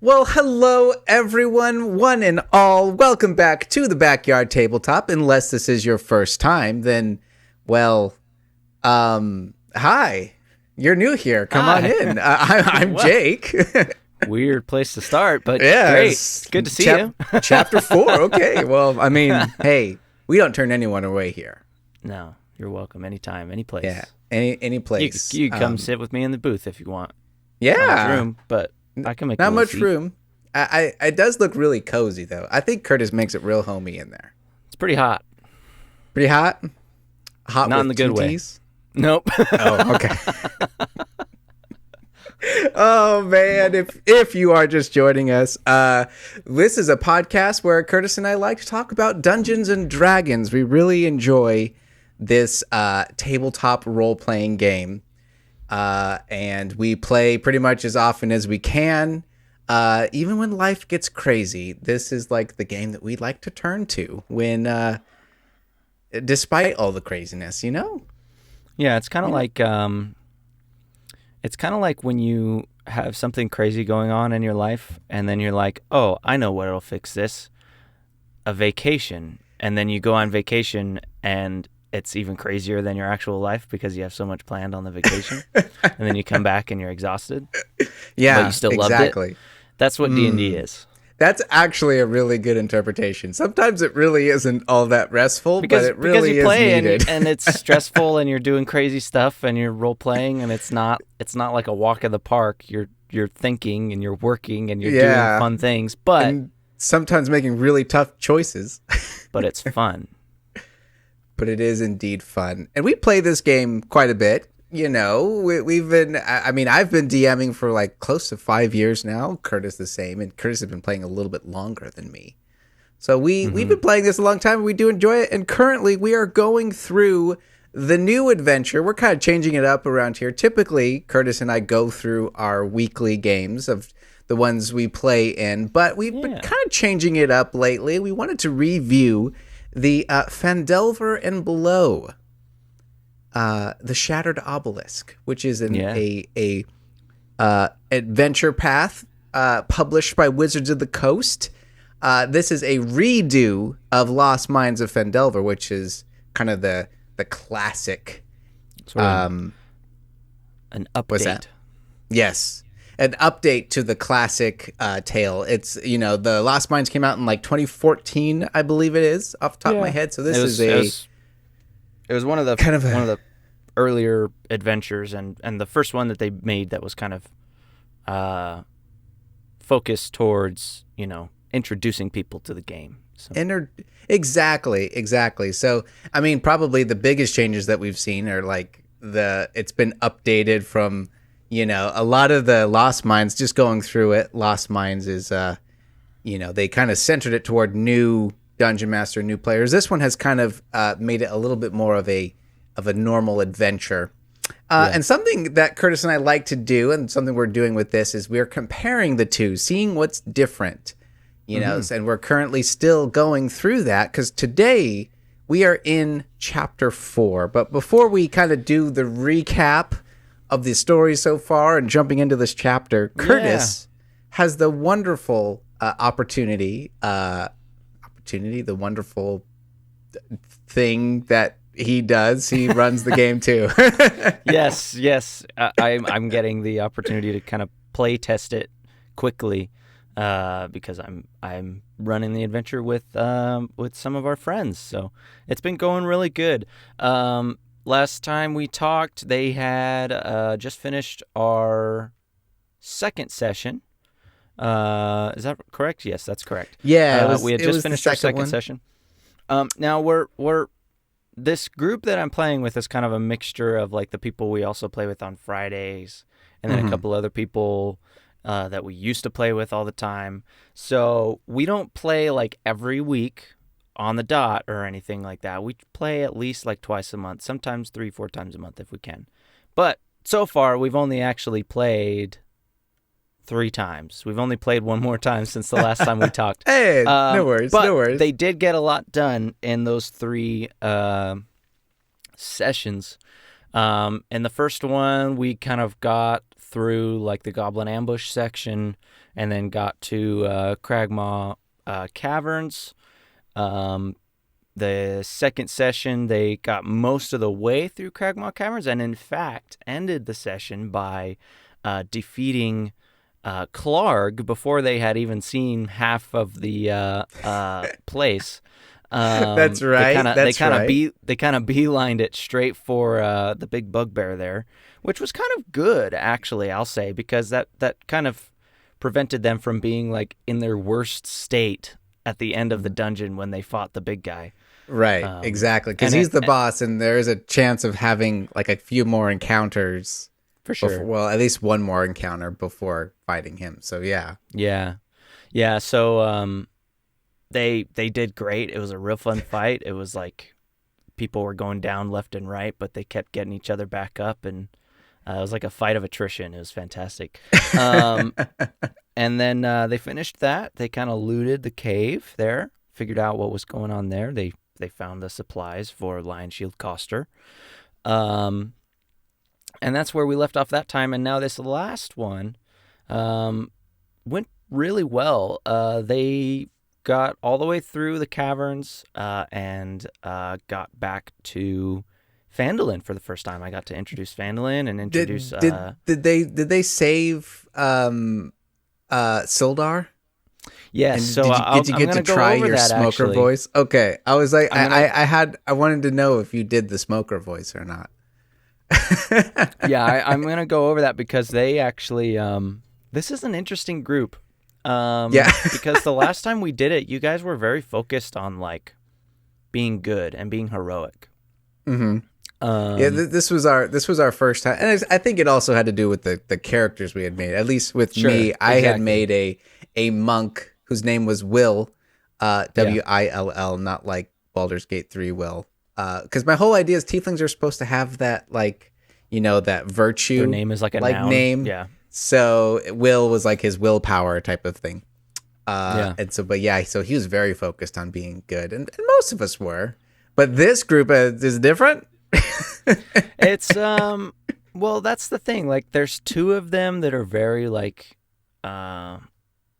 Well, hello everyone, one and all. Welcome back to the Backyard Tabletop. Unless this is your first time, then, well, hi. You're new here. Come on Hi. in. I'm What? Jake. Weird place to start, but Yeah, great. it's Good to see you. Chapter 4. Okay. Well, I mean, hey, we don't turn anyone away here. No, you're welcome anytime, any place. Yeah. Any You, place. you come sit with me in the booth if you want. Yeah. Not much room, but I can make Not a little much seat. room. It does look really cozy though. I think Kurtis makes it real homey in there. It's pretty hot. Pretty hot. Hot Not with in the good two way. Ts? Nope. Oh, okay. Oh man, if you are just joining us, this is a podcast where Kurtis and I like to talk about Dungeons and Dragons. We really enjoy this tabletop role-playing game, and we play pretty much as often as we can. Even when life gets crazy, this is like the game that we like to turn to when, despite all the craziness, you know? Yeah, it's kind of like when you have something crazy going on in your life, and then you're like, "Oh, I know what'll fix this: a vacation." And then you go on vacation, and it's even crazier than your actual life because you have so much planned on the vacation, and then you come back and you're exhausted. Yeah, but you still exactly. loved it. That's what D&D is. That's actually a really good interpretation. Sometimes it really isn't all that restful, but it really you is play needed. and it's stressful and you're doing crazy stuff and you're role playing and it's not like a walk in the park. You're thinking and you're working and you're doing fun things, but And sometimes making really tough choices. but it's fun. But it is indeed fun. And we play this game quite a bit. You know, we've been, I mean, I've been DMing for like close to 5 years now. Kurtis the same. And Kurtis has been playing a little bit longer than me. So we've been playing this a long time. We do enjoy it. And currently we are going through the new adventure. We're kind of changing it up around here. Typically, Kurtis and I go through our weekly games of the ones we play in. But we've been kind of changing it up lately. We wanted to review the Phandelver and Below. The Shattered Obelisk, which is a adventure path published by Wizards of the Coast. This is a redo of Lost Mines of Phandevler, which is kind of the classic. Sort of an update. What's that? Yes, an update to the classic tale. It's the Lost Mines came out in like 2014, I believe it is, off the top of my head. So this it was one of the one of the earlier adventures and the first one that they made that was kind of focused towards, introducing people to the game. So. Exactly. So, I mean, probably the biggest changes that we've seen are like it's been updated from, a lot of the Lost Mines, just going through it. Lost Mines is, they kind of centered it toward new Dungeon Master, new players. This one has kind of made it a little bit more of a normal adventure. And something that Kurtis and I like to do, and something we're doing with this, is we're comparing the two, seeing what's different, and we're currently still going through that because today we are in chapter 4. But before we kind of do the recap of the story so far and jumping into this chapter, Kurtis has the wonderful opportunity, the wonderful thing that he does. He runs the game too. Yes. I'm getting the opportunity to kind of play test it quickly because I'm running the adventure with some of our friends. So it's been going really good. Last time we talked, they had just finished our second session. Is that correct? Yes, that's correct. Yeah, we had just finished our second session. Now we're this group that I'm playing with is kind of a mixture of like the people we also play with on Fridays, and then a couple other people that we used to play with all the time. So we don't play like every week on the dot or anything like that. We play at least like twice a month, sometimes 3-4 times a month if we can. But so far we've only actually played 3 times. We've only played one more time since the last time we talked. Hey, no worries. They did get a lot done in those 3 sessions. In the first one, we kind of got through like the Goblin Ambush section, and then got to Cragmaw Caverns. The second session, they got most of the way through Cragmaw Caverns, and in fact ended the session by defeating Clark before they had even seen half of the place. That's right. They kind of beelined it straight for the big bugbear there, which was kind of good, actually, I'll say, because that kind of prevented them from being like in their worst state at the end of the dungeon when they fought the big guy. Right, exactly, because he's the boss, and there is a chance of having like a few more encounters. For sure. Well, at least one more encounter before fighting him. So yeah. So they did great. It was a real fun fight. It was like people were going down left and right, but they kept getting each other back up, and it was like a fight of attrition. It was fantastic. And then they finished that. They kind of looted the cave there, figured out what was going on there. They found the supplies for Lion Shield Coster. And that's where we left off that time. And now this last one went really well. They got all the way through the caverns and got back to Phandalin for the first time. I got to introduce Phandalin and introduce... Did they save Sildar? Yes. And did you get to try your smoker voice? Okay. I was like, I wanted to know if you did the smoker voice or not. Yeah, I'm gonna go over that because they actually this is an interesting group. Because the last time we did it, you guys were very focused on like being good and being heroic. Mm-hmm. This was our first time, and I think it also had to do with the characters we had made. At least with me, I had made a monk whose name was Will, Will, not like Baldur's Gate 3 Will. Because my whole idea is tieflings are supposed to have that, like, that virtue. Their name is like a noun. Name. Yeah. So Will was like his willpower type of thing. And so, so he was very focused on being good, and most of us were. But this group is different. It's well, that's the thing. Like, there's two of them that are very like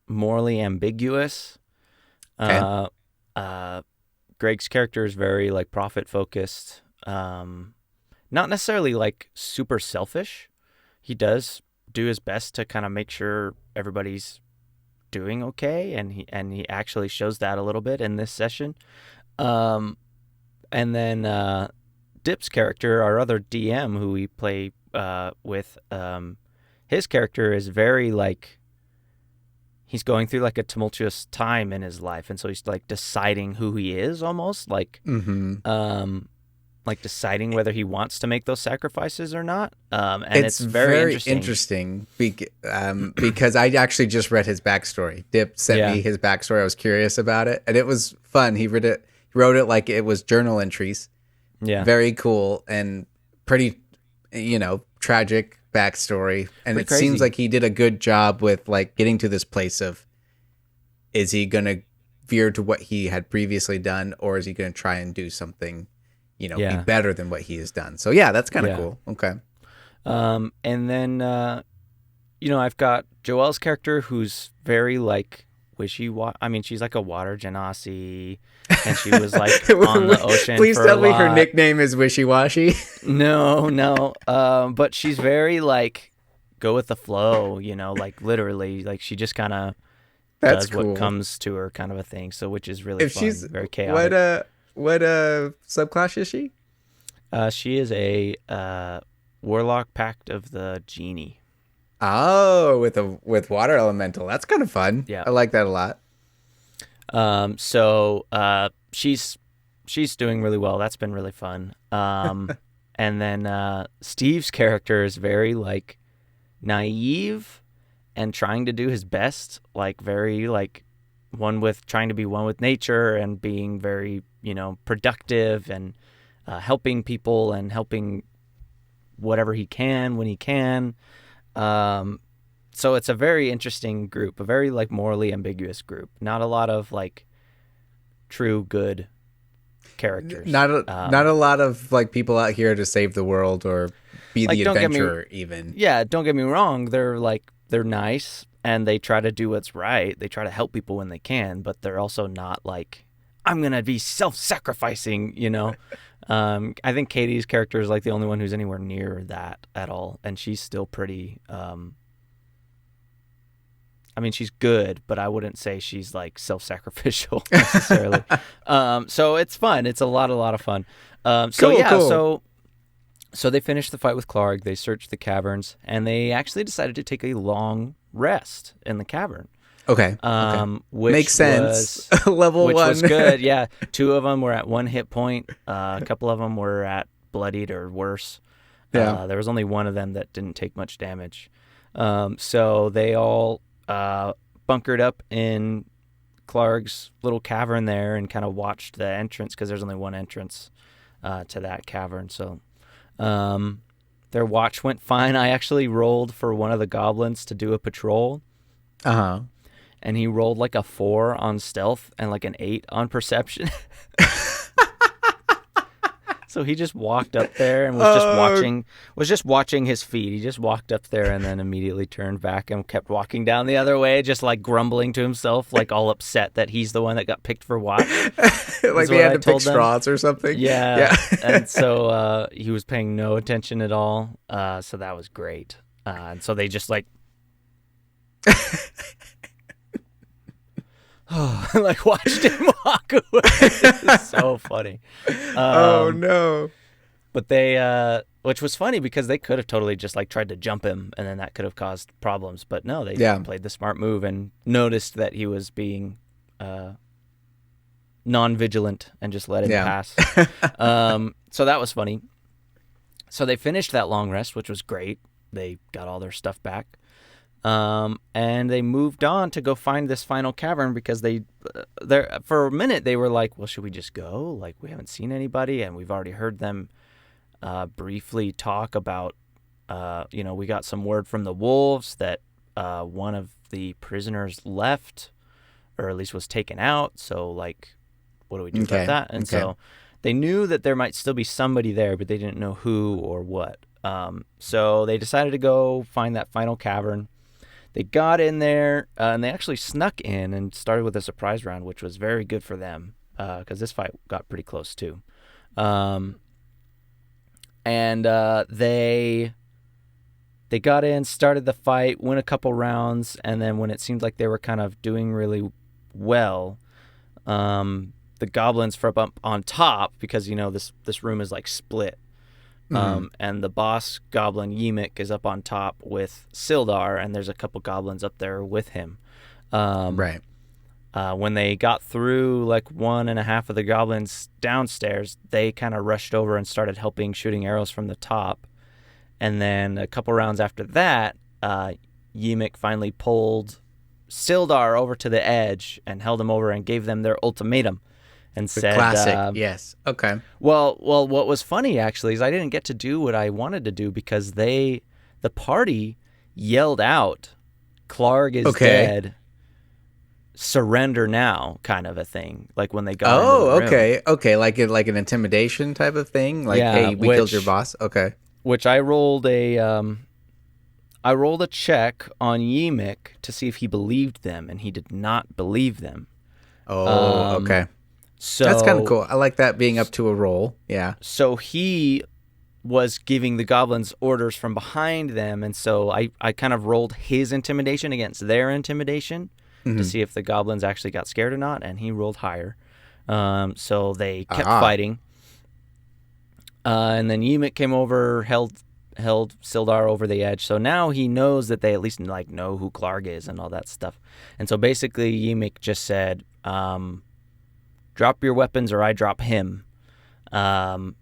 morally ambiguous. Okay. Greg's character is very like profit focused, not necessarily like super selfish. He does do his best to kind of make sure everybody's doing okay, and he actually shows that a little bit in this session. And then Dip's character, our other DM who we play with, his character is very like, he's going through like a tumultuous time in his life, and so he's like deciding who he is, almost like, like deciding whether he wants to make those sacrifices or not. And it's very interesting because I actually just read his backstory. Dip sent me his backstory. I was curious about it, and it was fun. He wrote it like it was journal entries. Yeah, very cool and pretty, tragic backstory, and pretty crazy. Seems like he did a good job with like getting to this place of, is he gonna veer to what he had previously done, or is he gonna try and do something be better than what he has done? So that's kind of cool. Okay. And then I've got Joelle's character, who's very like wishy-washy. I mean, she's like a water genasi, and she was like on the ocean. Please for tell a me lot. Her nickname is Wishy-Washy. No. But she's very like go with the flow, like literally, like she just kind of does cool. What comes to her, kind of a thing. So, which is really fun, she's very chaotic. What subclass is she? She is a warlock, Pact of the Genie. Oh, with water elemental. That's kind of fun. Yeah, I like that a lot. So she's doing really well. That's been really fun. And then Steve's character is very like naive and trying to do his best, like very like trying to be one with nature and being very, productive and helping people and helping whatever he can when he can. So it's a very interesting group, a very like morally ambiguous group. Not a lot of like true good characters. Not a lot of like people out here to save the world or be like, the adventurer even. Yeah, don't get me wrong. They're nice. and they try to do what's right. They try to help people when they can, but they're also not like, I'm going to be self-sacrificing, you know? I think Katie's character is like the only one who's anywhere near that at all. And she's still pretty, I mean, she's good, but I wouldn't say she's like self-sacrificial necessarily. So it's fun. It's a lot of fun. Cool. So they finished the fight with Clarg. They searched the caverns, and they actually decided to take a long rest in the cavern. Okay. Which makes sense. Level which 1 was good. Yeah, 2 of them were at 1 hit point. A couple of them were at bloodied or worse. Yeah. There was only one of them that didn't take much damage. So they all bunkered up in Clarg's little cavern there and kind of watched the entrance, because there's only one entrance to that cavern. So their watch went fine. I actually rolled for one of the goblins to do a patrol. Uh-huh. And he rolled like a 4 on stealth and like an 8 on perception. So he just walked up there and was just watching his feet. He just walked up there and then immediately turned back and kept walking down the other way, just like grumbling to himself, like all upset that he's the one that got picked for watch. Like they had to pick straws or something. Yeah. And so he was paying no attention at all. So that was great. And so they just like like watched him walk away. It's so funny. Oh no. But they which was funny because they could have totally just like tried to jump him, and then that could have caused problems, but no, they played the smart move and noticed that he was being non-vigilant and just let him pass. So that was funny. So they finished that long rest, which was great. They got all their stuff back. And they moved on to go find this final cavern, because for a minute they were like, well, should we just go? Like, we haven't seen anybody, and we've already heard them briefly talk about, we got some word from the wolves that one of the prisoners left, or at least was taken out. So, like, what do we do about that? And so they knew that there might still be somebody there, but they didn't know who or what. So they decided to go find that final cavern. They got in there, and they actually snuck in and started with a surprise round, which was very good for them, because this fight got pretty close too. They got in, started the fight, went a couple rounds, and then when it seemed like they were kind of doing really well, the goblins from up on top, because this room is like split. And the boss goblin Ymik is up on top with Sildar, and there's a couple goblins up there with him. Right. When they got through like 1.5 of the goblins downstairs, they kind of rushed over and started helping, shooting arrows from the top. And then a couple rounds after that, Ymik finally pulled Sildar over to the edge and held him over and gave them their ultimatum. And said, classic, yes. Okay. Well, what was funny actually is I didn't get to do what I wanted to do, because the party yelled out, "Clarg is dead. Surrender now," kind of a thing. Like when they got into the room. Okay, like an intimidation type of thing. Like, hey, we killed your boss. Okay. Which I rolled a check on Ymik to see if he believed them, and he did not believe them. Oh, okay. So that's kind of cool. I like that, being up to a roll. Yeah. So he was giving the goblins orders from behind them, and so I kind of rolled his intimidation against their intimidation to see if the goblins actually got scared or not, and he rolled higher. So they kept fighting. And then Ymik came over, held Sildar over the edge. So now he knows that they at least like know who Clarg is and all that stuff. And so basically Ymik just said, drop your weapons or I drop him. And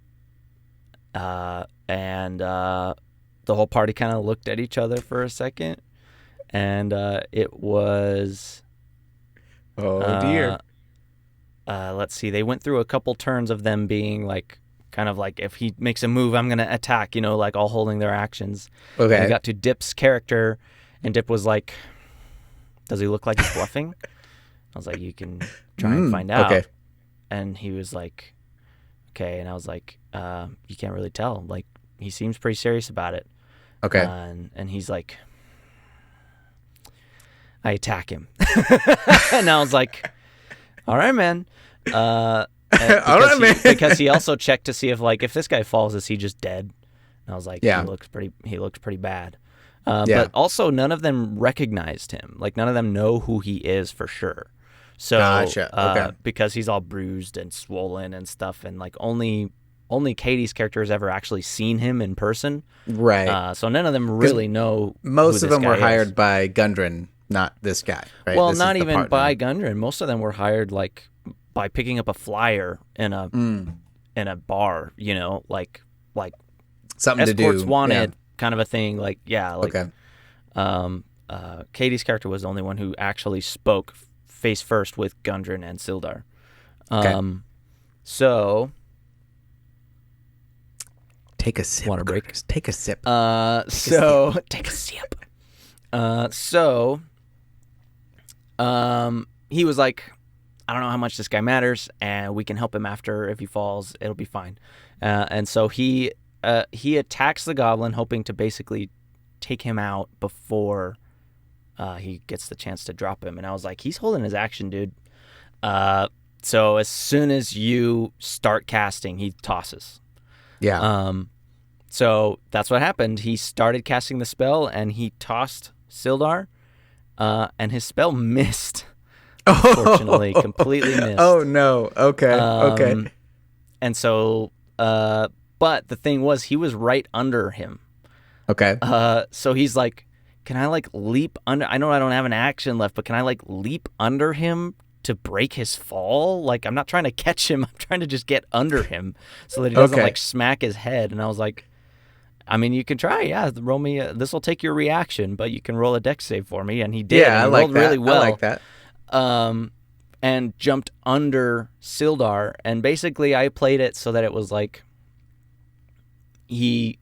the whole party kind of looked at each other for a second. And it was... Oh, dear. Let's see. They went through a couple turns of them being like, kind of like, if he makes a move, I'm going to attack, like all holding their actions. Okay. And we got to Dip's character, and Dip was like, does he look like he's bluffing? I was like, you can try and find out. Okay. And he was like, okay. And I was like, you can't really tell. Like, he seems pretty serious about it. Okay. And he's like, I attack him. And I was like, all right, man. All right, man. Because he also checked to see if this guy falls, is he just dead? And I was like, yeah. he looks pretty bad. But also none of them recognized him. Like none of them know who he is for sure. So Gotcha. Okay. because he's all bruised and swollen and stuff, and like only Katie's character has ever actually seen him in person. Right. So none of them really know. Most of them were hired by Gundren, not this guy. Right? Well, this not even by Gundren. Most of them were hired like by picking up a flyer in a bar. You know, like something escorts to do. wanted kind of a thing. Like okay. Katie's character was the only one who actually spoke face first with Gundren and Sildar. Okay. So take a sip. Want a break? Curtis. Take a sip. Take a sip. So he was like, I don't know how much this guy matters, and we can help him after. If he falls, it'll be fine. And so he attacks the goblin, hoping to basically take him out before he gets the chance to drop him. And I was like, he's holding his action, dude. So as soon as you start casting, he tosses. Yeah. So that's what happened. He started casting the spell, and he tossed Sildar, and his spell missed. Unfortunately, completely missed. Oh no. Okay. Okay. And so, but the thing was, he was right under him. Okay. So he's like, can I like leap under? I know I don't have an action left, but can I like leap under him to break his fall? Like, I'm not trying to catch him. I'm trying to just get under him so that he doesn't like smack his head. And I was like, I mean, you can try. Yeah, roll me. This will take your reaction, but you can roll a dex save for me. And he did. Yeah, and he I like rolled that. really well. I like that. And jumped under Sildar. And basically, I played it so that it was like he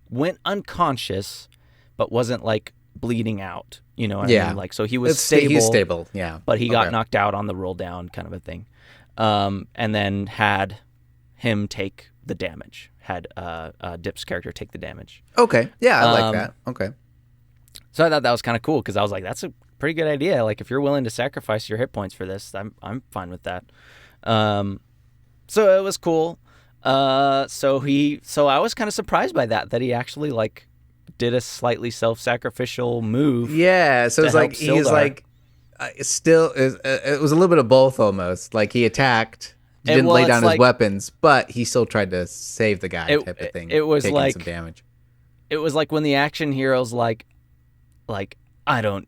went unconscious, but wasn't like bleeding out. You know what I mean? Like, so he was stable. He's stable, yeah. But he got knocked out on the roll down kind of a thing. And then had him take the damage. Had Dip's character take the damage. Okay. Yeah, I like that. Okay. So I thought that was kind of cool because I was like, that's a pretty good idea. Like, if you're willing to sacrifice your hit points for this, I'm fine with that. So it was cool. So I was kind of surprised by that he actually like did a slightly self-sacrificial move. Yeah, so it's like he's like it was a little bit of both almost. Like he attacked, didn't lay down his weapons, but he still tried to save the guy type of thing. It was taking like some damage. It was like when the action hero's like I don't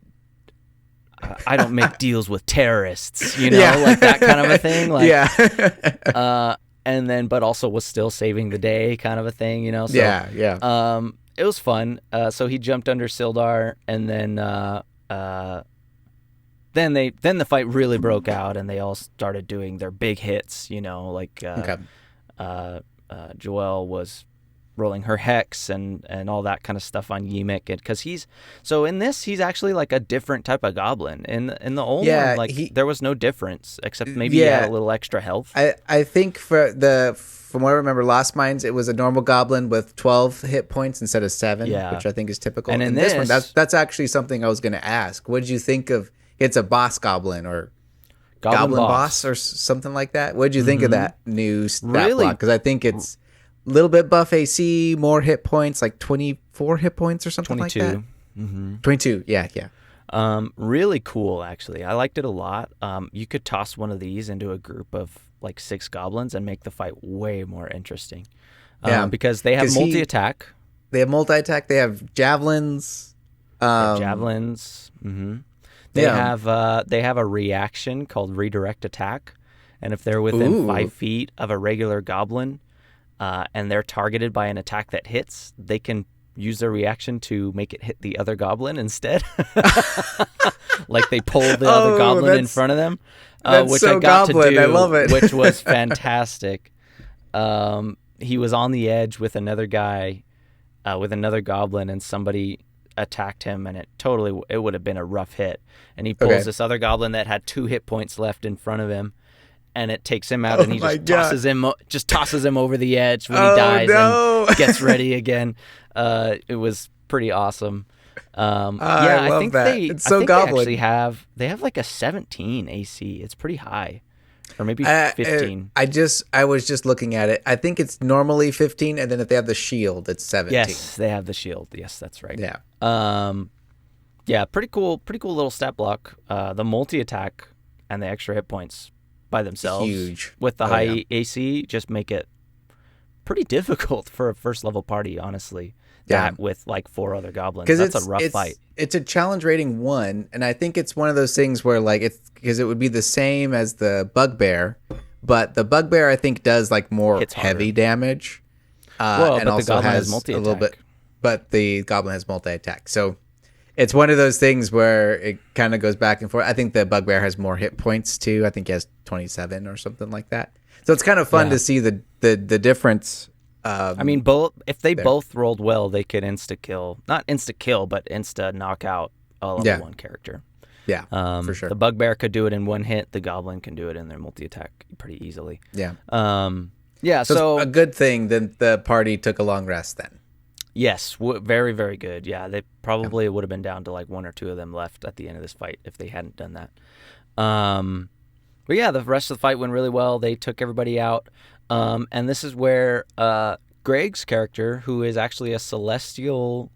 make deals with terrorists, you know, like that kind of a thing. Like, yeah. And then, but also was still saving the day kind of a thing, you know? So, yeah. It was fun. So he jumped under Sildar, and then the fight really broke out, and they all started doing their big hits, you know, like Joelle was rolling her hex and all that kind of stuff on Yimik, because he's actually like a different type of goblin. In the old one, like there was no difference except maybe he had a little extra health. I think from what I remember, Lost Mines, it was a normal goblin with 12 hit points instead of 7, which I think is typical. And in this one, that's actually something I was going to ask. What did you think of? It's a boss goblin or goblin boss or something like that. What did you think of that new stat block? Because I think it's a little bit buff AC, more hit points, like 24 hit points or something 22. like that. Mm-hmm. 22, yeah. Really cool, actually. I liked it a lot. You could toss one of these into a group of like 6 goblins and make the fight way more interesting. Because they have multi-attack. They have multi-attack. They have javelins. Javelins. Mm-hmm. They have a reaction called redirect attack, and if they're within 5 feet of a regular goblin, and they're targeted by an attack that hits, they can use their reaction to make it hit the other goblin instead. Like they pull the other goblin in front of them, which I got goblin. To do. I love it. Which was fantastic. He was on the edge with another guy, with another goblin, and somebody attacked him, and it would have been a rough hit. And he pulls this other goblin that had 2 hit points left in front of him, and it takes him out, and he just tosses him over the edge when he dies and gets ready again. It was pretty awesome. Yeah, I I love think that. they. It's I so think Goblin. they have like a 17 AC. It's pretty high, or maybe Uh, uh, 15. I was just looking at it. I think it's normally 15, and then if they have the shield, it's 17. Yes, they have the shield. Yes, that's right. Yeah. Yeah, pretty cool little stat block. The multi attack and the extra hit points by themselves, Huge. with the Oh, yeah. high AC, just make it pretty difficult for a first level party. Honestly, Yeah. that with like 4 other goblins, Because that's a rough fight. It's a challenge rating 1, and I think it's one of those things where like it's because it would be the same as the bugbear, but the bugbear I think does like more Hits harder. heavy damage, Well, and but the also goblin has has a multi-attack. little bit. But the goblin has multi attack, so it's one of those things where it kind of goes back and forth. I think the bugbear has more hit points too. I think he has 27 or something like that. So it's kind of fun to see the difference. I mean, if they both rolled well, they could insta kill, not insta kill, but insta knock out a level 1 character. Yeah, for sure. The bugbear could do it in 1 hit. The goblin can do it in their multi attack pretty easily. Yeah. Yeah. So it's a good thing that the party took a long rest then. yes, very very good. Yeah, they probably would have been down to like 1 or 2 of them left at the end of this fight if they hadn't done that. But yeah, the rest of the fight went really well. They took everybody out. And this is where Greg's character, who is actually a celestial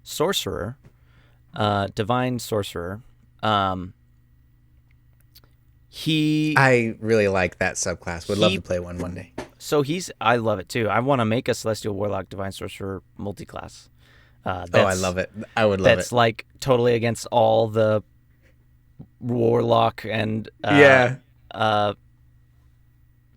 sorcerer, divine sorcerer, I really like that subclass. Would love to play one day. So I love it too. I want to make a celestial warlock divine sorcerer multiclass. I love it. I would love it. That's like totally against all the warlock and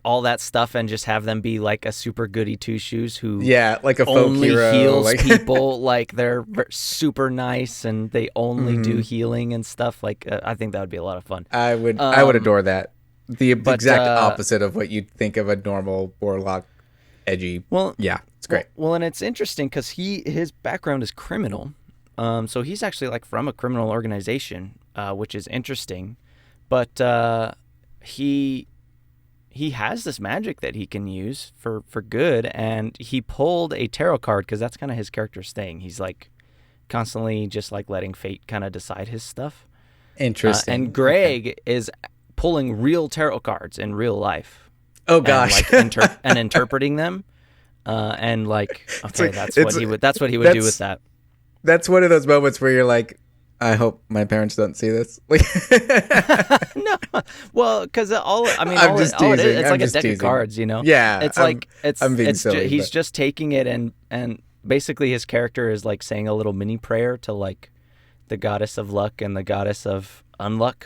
all that stuff, and just have them be like a super goody two shoes who like a folk only hero, heals people. Like they're super nice and they only do healing and stuff. Like I think that would be a lot of fun. I would adore that. The exact opposite of what you'd think of a normal warlock, edgy. Well, yeah, it's great. Well, and it's interesting because his background is criminal, so he's actually like from a criminal organization, which is interesting. But he has this magic that he can use for good, and he pulled a tarot card because that's kind of his character's thing. He's like constantly just like letting fate kind of decide his stuff. Interesting. And Greg is pulling real tarot cards in real life. Oh gosh. And, like, and interpreting them. And like, okay, that's what he would do with that. That's one of those moments where you're like, I hope my parents don't see this. No, well, because I'm like a deck teasing. of cards, you know. Yeah, I'm being silly. He's just taking it and basically his character is like saying a little mini prayer to like the goddess of luck and the goddess of unluck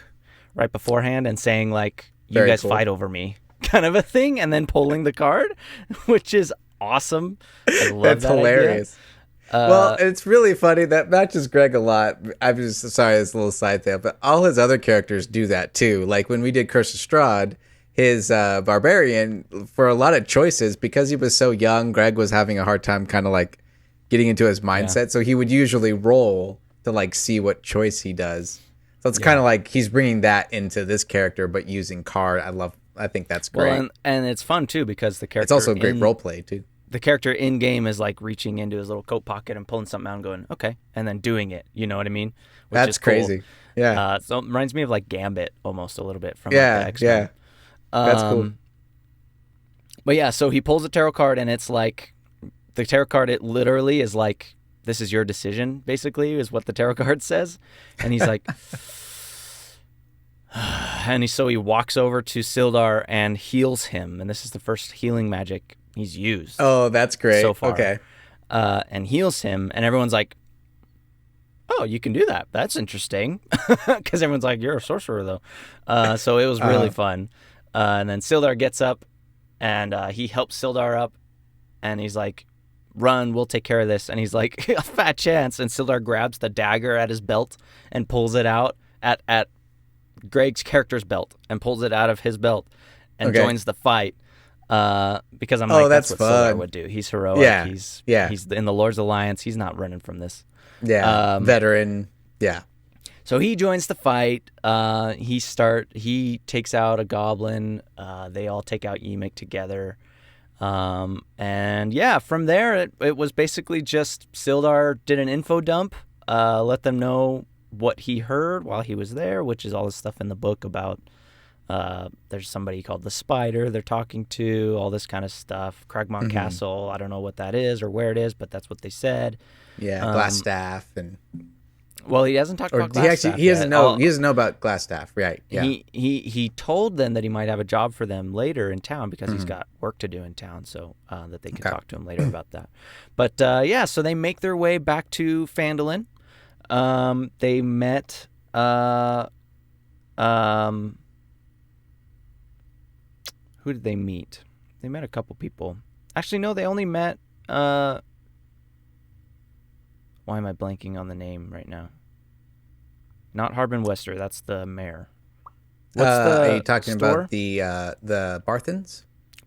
right beforehand, and saying like, you Very guys cool. fight over me, kind of a thing, and then pulling the card, which is awesome. I love That's that hilarious. idea. Well, it's really funny. That matches Greg a lot. I'm just sorry, it's a little side thing, but all his other characters do that too. Like when we did Curse of Strahd, his barbarian, for a lot of choices, because he was so young, Greg was having a hard time kind of like getting into his mindset. Yeah. So he would usually roll to like see what choice he does. So it's kind of like he's bringing that into this character, but using card. I think that's great. Well, and it's fun too because the character. It's also great role play too. The character in game is like reaching into his little coat pocket and pulling something out and going, okay, and then doing it. You know what I mean? Which That's is cool. crazy. Yeah. So it reminds me of like Gambit almost a little bit from like the XCOM. That's cool. But yeah, so he pulls a tarot card and it's like the tarot card. It literally is like, this is your decision. Basically, is what the tarot card says, and he's like. And so he walks over to Sildar and heals him, and this is the first healing magic he's used. Oh, that's great. So far. Okay. And heals him, and everyone's like, oh, you can do that. That's interesting. Because everyone's like, you're a sorcerer, though. So it was really fun. And then Sildar gets up, and he helps Sildar up, and he's like, run, we'll take care of this. And he's like, a fat chance. And Sildar grabs the dagger at his belt and pulls it out at Greg's character's belt and pulls it out of his belt and joins the fight. Because I'm like, that's what Sildar would do. He's heroic. Yeah. He's in the Lord's Alliance. He's not running from this. Yeah. Veteran. Yeah. So he joins the fight. He takes out a goblin. They all take out Emic together. And yeah, from there it was basically just Sildar did an info dump let them know what he heard while he was there, which is all this stuff in the book about there's somebody called the Spider they're talking to, all this kind of stuff. Cragmont Castle, I don't know what that is or where it is, but that's what they said. Yeah, Glassstaff and... Well, he hasn't talked about Glassstaff he doesn't know. He doesn't know about Glassstaff, right? Yeah. He told them that he might have a job for them later in town because he's got work to do in town, so that they can talk to him later about that. But yeah, so they make their way back to Phandalin. They met. Who did they meet? They met a couple people. Actually, no, they only met. Why am I blanking on the name right now? Not Harbin Wester. That's the mayor. What's the Are you talking store? about the Barthens?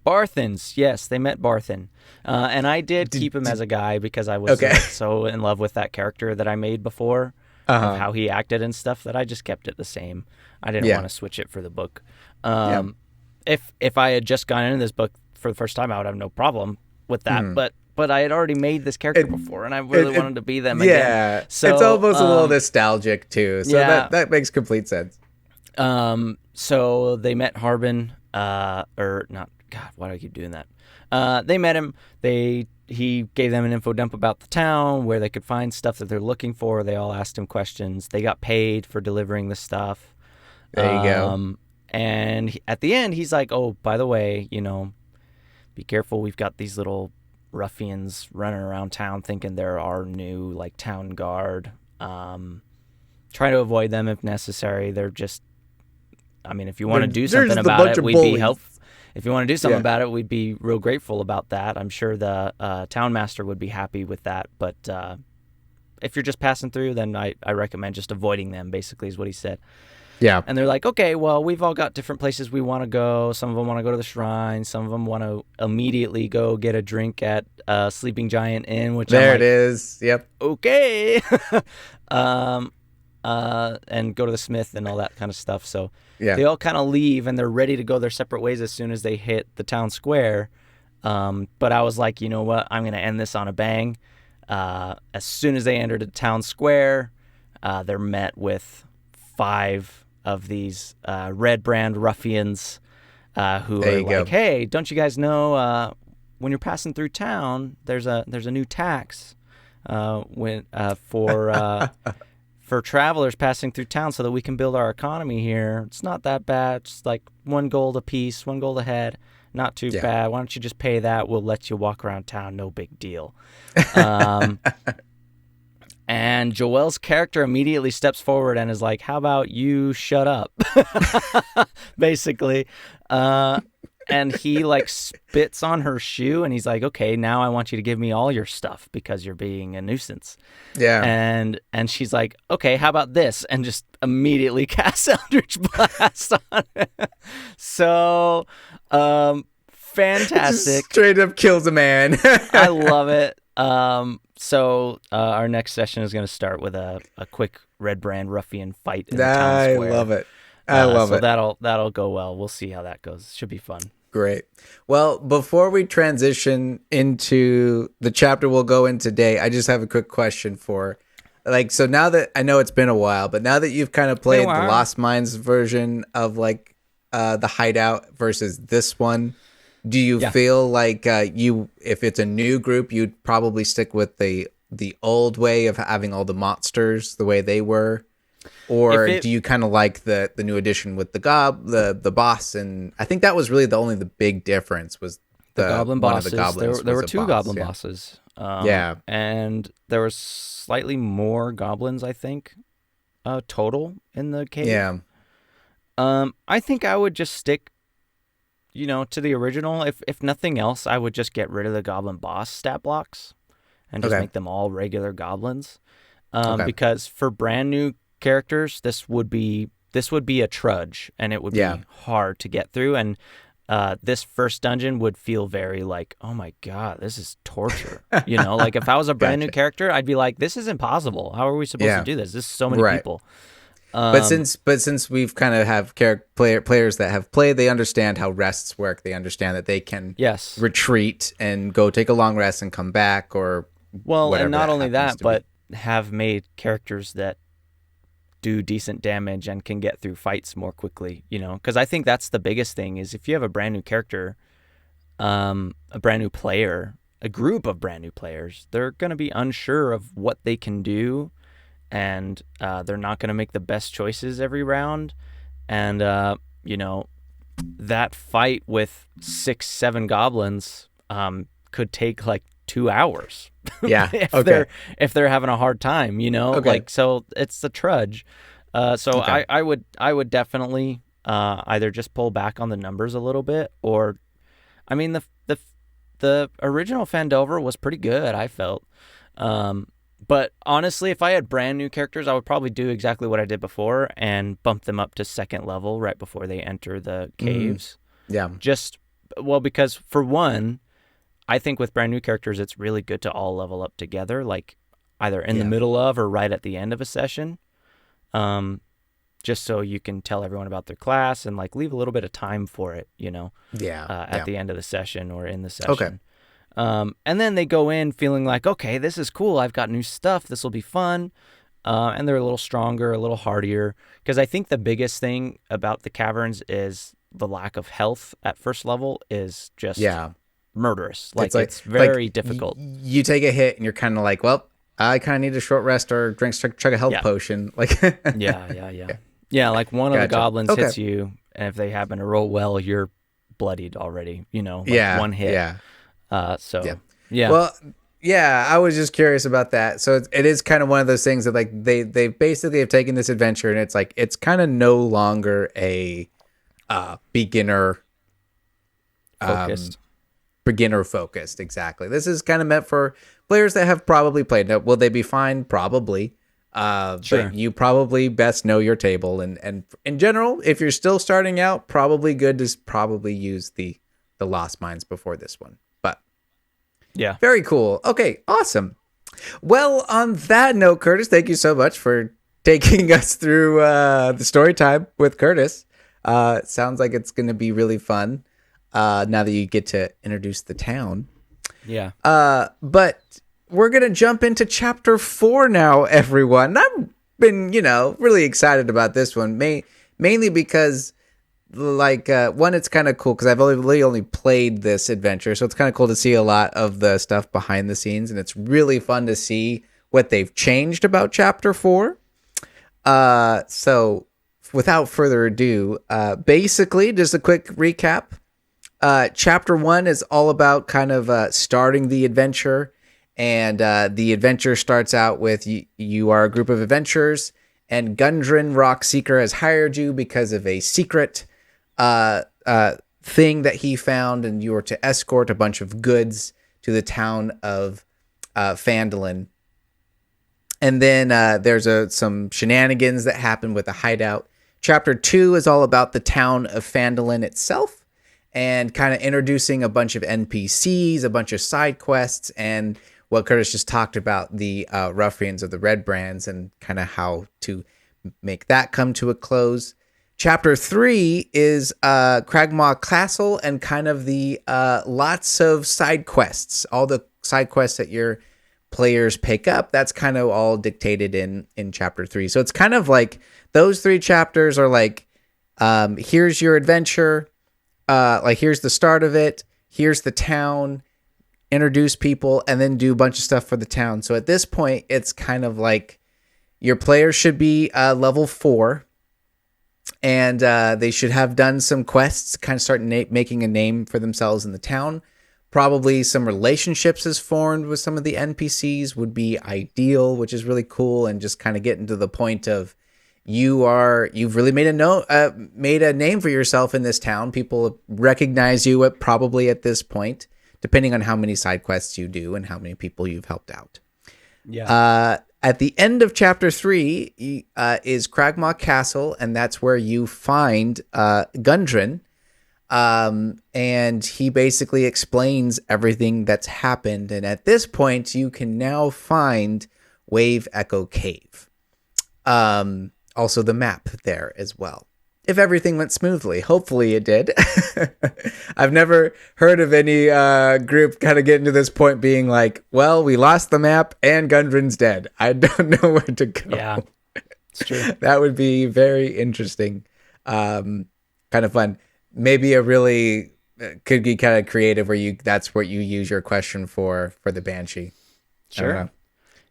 Barthens, yes, they met Barthen. And I did keep him as a guy because I was so in love with that character that I made before, of how he acted and stuff, that I just kept it the same. I didn't want to switch it for the book. If I had just gone into this book for the first time, I would have no problem with that. But I had already made this character before, and I really wanted to be them again. Yeah, so, it's almost a little nostalgic too. So that makes complete sense. So they met Harbin, or not. God, why do I keep doing that? They met him. He gave them an info dump about the town, where they could find stuff that they're looking for. They all asked him questions. They got paid for delivering the stuff. There you go. And at the end, he's like, "Oh, by the way, be careful. We've got these little ruffians running around town thinking they're our new town guard. Try to avoid them if necessary. They're just, if you want to do something about it, we'd be helpful. If you want to do something about it, we'd be real grateful about that. I'm sure the town master would be happy with that. But if you're just passing through, then I recommend just avoiding them, basically is what he said." Yeah. And they're like, "Okay, well, we've all got different places we want to go. Some of them want to go to the shrine. Some of them want to immediately go get a drink at Sleeping Giant Inn," which it is. Yep. Okay. And go to the Smith and all that kind of stuff. So they all kind of leave, and they're ready to go their separate ways as soon as they hit the town square. But I was like, you know what? I'm going to end this on a bang. As soon as they entered the town square, they're met with 5 of these red brand ruffians who are like, "Hey, don't you guys know when you're passing through town, there's a new tax for travelers passing through town so that we can build our economy here. It's not that bad. It's like 1 gold a piece, 1 gold a head. Not too bad. Why don't you just pay that? We'll let you walk around town. No big deal." And Joel's character immediately steps forward and is like, "How about you shut up?" Basically. And he spits on her shoe, and he's like, "Okay, now I want you to give me all your stuff because you're being a nuisance." Yeah. And she's like, "Okay, how about this?" And just immediately casts Eldritch Blast on it. So, fantastic. Just straight up kills a man. I love it. So our next session is going to start with a quick Red Brand ruffian fight in the town square. I love it. I love it. So that'll go well. We'll see how that goes. Should be fun. Great. Well, before we transition into the chapter we'll go in today, I just have a quick question for, so now that I know it's been a while, but now that you've kind of played the Lost Mines version of the Hideout versus this one, do you feel like if it's a new group, you'd probably stick with the old way of having all the monsters the way they were? Or do you kind of like the new addition with the boss? And I think that was really the big difference was the goblin bosses. There were 2 goblin bosses. And there was slightly more goblins, I think, total in the cave. Yeah. I think I would just stick to the original. If nothing else, I would just get rid of the goblin boss stat blocks and just make them all regular goblins. Because for brand new characters, this would be a trudge, and it would be hard to get through. And this first dungeon would feel very oh my god, this is torture. If I was a brand new character, I'd be like, this is impossible. How are we supposed to do this? This is so many people. But since we've kind of have players that have played, they understand how rests work. They understand that they can retreat and go take a long rest and come back, or and not only that, but have made characters that do decent damage and can get through fights more quickly, because I think that's the biggest thing is if you have a brand new character, a brand new player, a group of brand new players, they're going to be unsure of what they can do, and they're not going to make the best choices every round. And, that fight with 6-7 goblins could take like 2 hours. Yeah. if they're having a hard time, so it's a trudge. I would definitely either just pull back on the numbers a little bit, or, I mean, the original Phandelver was pretty good, I felt. But honestly, if I had brand new characters, I would probably do exactly what I did before and bump them up to 2nd level right before they enter the caves. Yeah. Because for one, I think with brand new characters, it's really good to all level up together, like either in the middle of or right at the end of a session. Just so you can tell everyone about their class and like leave a little bit of time for it, at the end of the session or in the session. Okay. And then they go in feeling like, okay, this is cool. I've got new stuff. This will be fun. And they're a little stronger, a little hardier. Because I think the biggest thing about the caverns is the lack of health at first level is just murderous. It's very difficult. You take a hit and you're kind of like, well, I kind of need a short rest or chug a health potion. Like, yeah. Like one of the goblins hits you, and if they happen to roll well, you're bloodied already. One hit. Yeah. Yeah. Well, yeah, I was just curious about that. So it is kind of one of those things that like they basically have taken this adventure and it's like it's kind of no longer a beginner focused. Beginner focused, exactly. This is kind of meant for players that have probably played. Now, will they be fine? Probably. Sure. But you probably best know your table, and in general, if you're still starting out, probably good to probably use the Lost Mines before this one. Yeah. Very cool. Okay, awesome. Well, on that note, Kurtis, thank you so much for taking us through the story time with Kurtis. It sounds like it's going to be really fun now that you get to introduce the town. Yeah. But we're going to jump into chapter 4 now, everyone. I've been, really excited about this one, mainly because one, it's kind of cool because I've only played this adventure, so it's kind of cool to see a lot of the stuff behind the scenes, and it's really fun to see what they've changed about chapter 4. So without further ado, basically just a quick recap. Chapter 1 is all about kind of starting the adventure, and the adventure starts out with you are a group of adventurers, and Gundren Rockseeker has hired you because of a secret thing that he found, and you were to escort a bunch of goods to the town of Phandevler. And then there's some shenanigans that happen with a hideout. Chapter 2 is all about the town of Phandevler itself, and kind of introducing a bunch of NPCs, a bunch of side quests, and what Kurtis just talked about, the ruffians of the Red Brands, and kind of how to make that come to a close. Chapter 3 is Cragmaw Castle and kind of the lots of side quests. All the side quests that your players pick up, that's kind of all dictated in Chapter 3. So it's kind of like those 3 chapters are like, here's your adventure, here's the start of it, here's the town, introduce people, and then do a bunch of stuff for the town. So at this point, it's kind of like your players should be level 4. And they should have done some quests, kind of start making a name for themselves in the town. Probably some relationships is formed with some of the NPCs would be ideal, which is really cool. And just kind of getting to the point of you've really made a name for yourself in this town. People recognize you probably at this point, depending on how many side quests you do and how many people you've helped out. Yeah. At the end of chapter 3 is Cragmaw Castle, and that's where you find Gundren. And he basically explains everything that's happened. And at this point, you can now find Wave Echo Cave. Also the map there as well. if everything went smoothly. Hopefully it did. I've never heard of any group kind of getting to this point being like, well, we lost the map and Gundren's dead. I don't know where to go. Yeah, it's true. That would be very interesting. Kind of fun. Maybe a really could be kind of creative where that's what you use your question for the Banshee. Sure.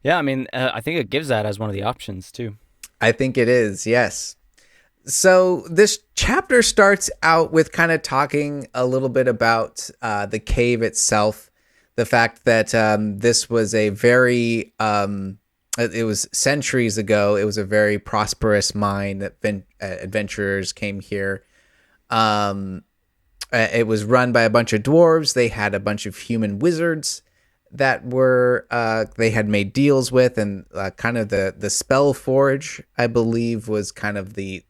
Yeah, I mean, I think it gives that as one of the options too. I think it is, yes. So this chapter starts out with kind of talking a little bit about the cave itself, the fact that this was a very, it was centuries ago, it was a very prosperous mine that adventurers came here. It was run by a bunch of dwarves. They had a bunch of human wizards that were they had made deals with, and kind of the spell forge, I believe, was kind of the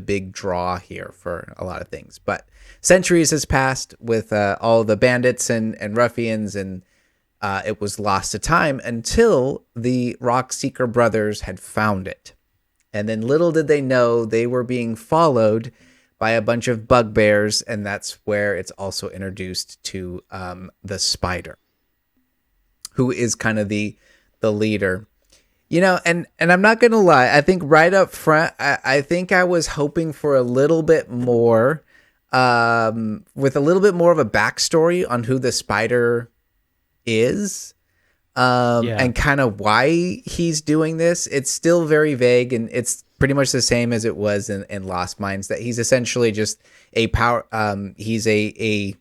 big draw here for a lot of things. But centuries has passed with all the bandits and ruffians, and it was lost to time until the Rock Seeker brothers had found it. And then little did they know they were being followed by a bunch of bugbears, and that's where it's also introduced to the spider, who is kind of the leader. You know, and I'm not going to lie, I think right up front, I think I was hoping for a little bit more, with a little bit more of a backstory on who the spider is, and kind of why he's doing this. It's still very vague, and it's pretty much the same as it was in Lost Mines, that he's essentially just a power, he's a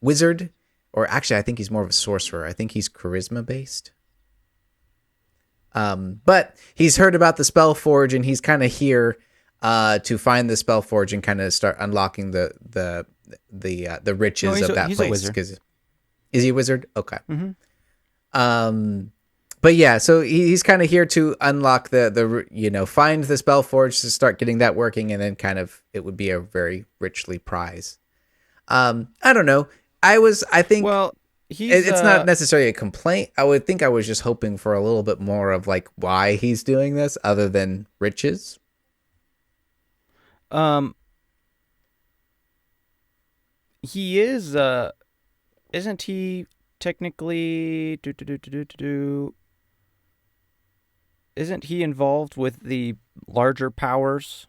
wizard. Or actually, I think he's more of a sorcerer. I think he's charisma based. But he's heard about the spell forge, and he's kind of here to find the spell forge and kind of start unlocking the riches of that place. Because is he a wizard? Okay. Mm-hmm. But yeah, so he's kind of here to unlock the find the spell forge to start getting that working, and then kind of it would be a very richly prize. I don't know. I think. Well, it's not necessarily a complaint. I would think I was just hoping for a little bit more of like why he's doing this, other than riches. He is. Isn't he technically? Isn't he involved with the larger powers?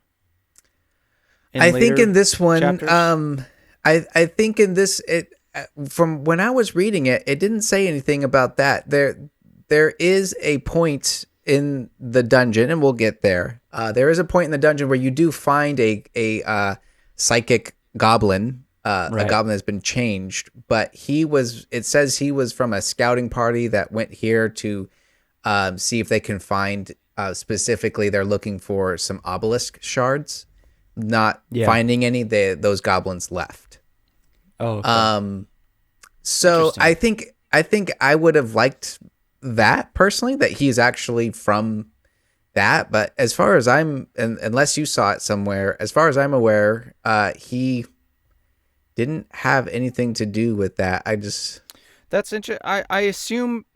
I think in this one, chapters? I think in this from when I was reading it, it didn't say anything about that. There is a point in the dungeon, and we'll get there. There is a point in the dungeon where you do find a psychic goblin, right. A goblin that's been changed, but it says he was from a scouting party that went here to see if they can find, specifically they're looking for some obelisk shards. Not finding any, those goblins left. Oh, okay. So I think I would have liked that personally, that he's actually from that. But as far as unless you saw it somewhere, as far as I'm aware, he didn't have anything to do with that. That's interesting. I assume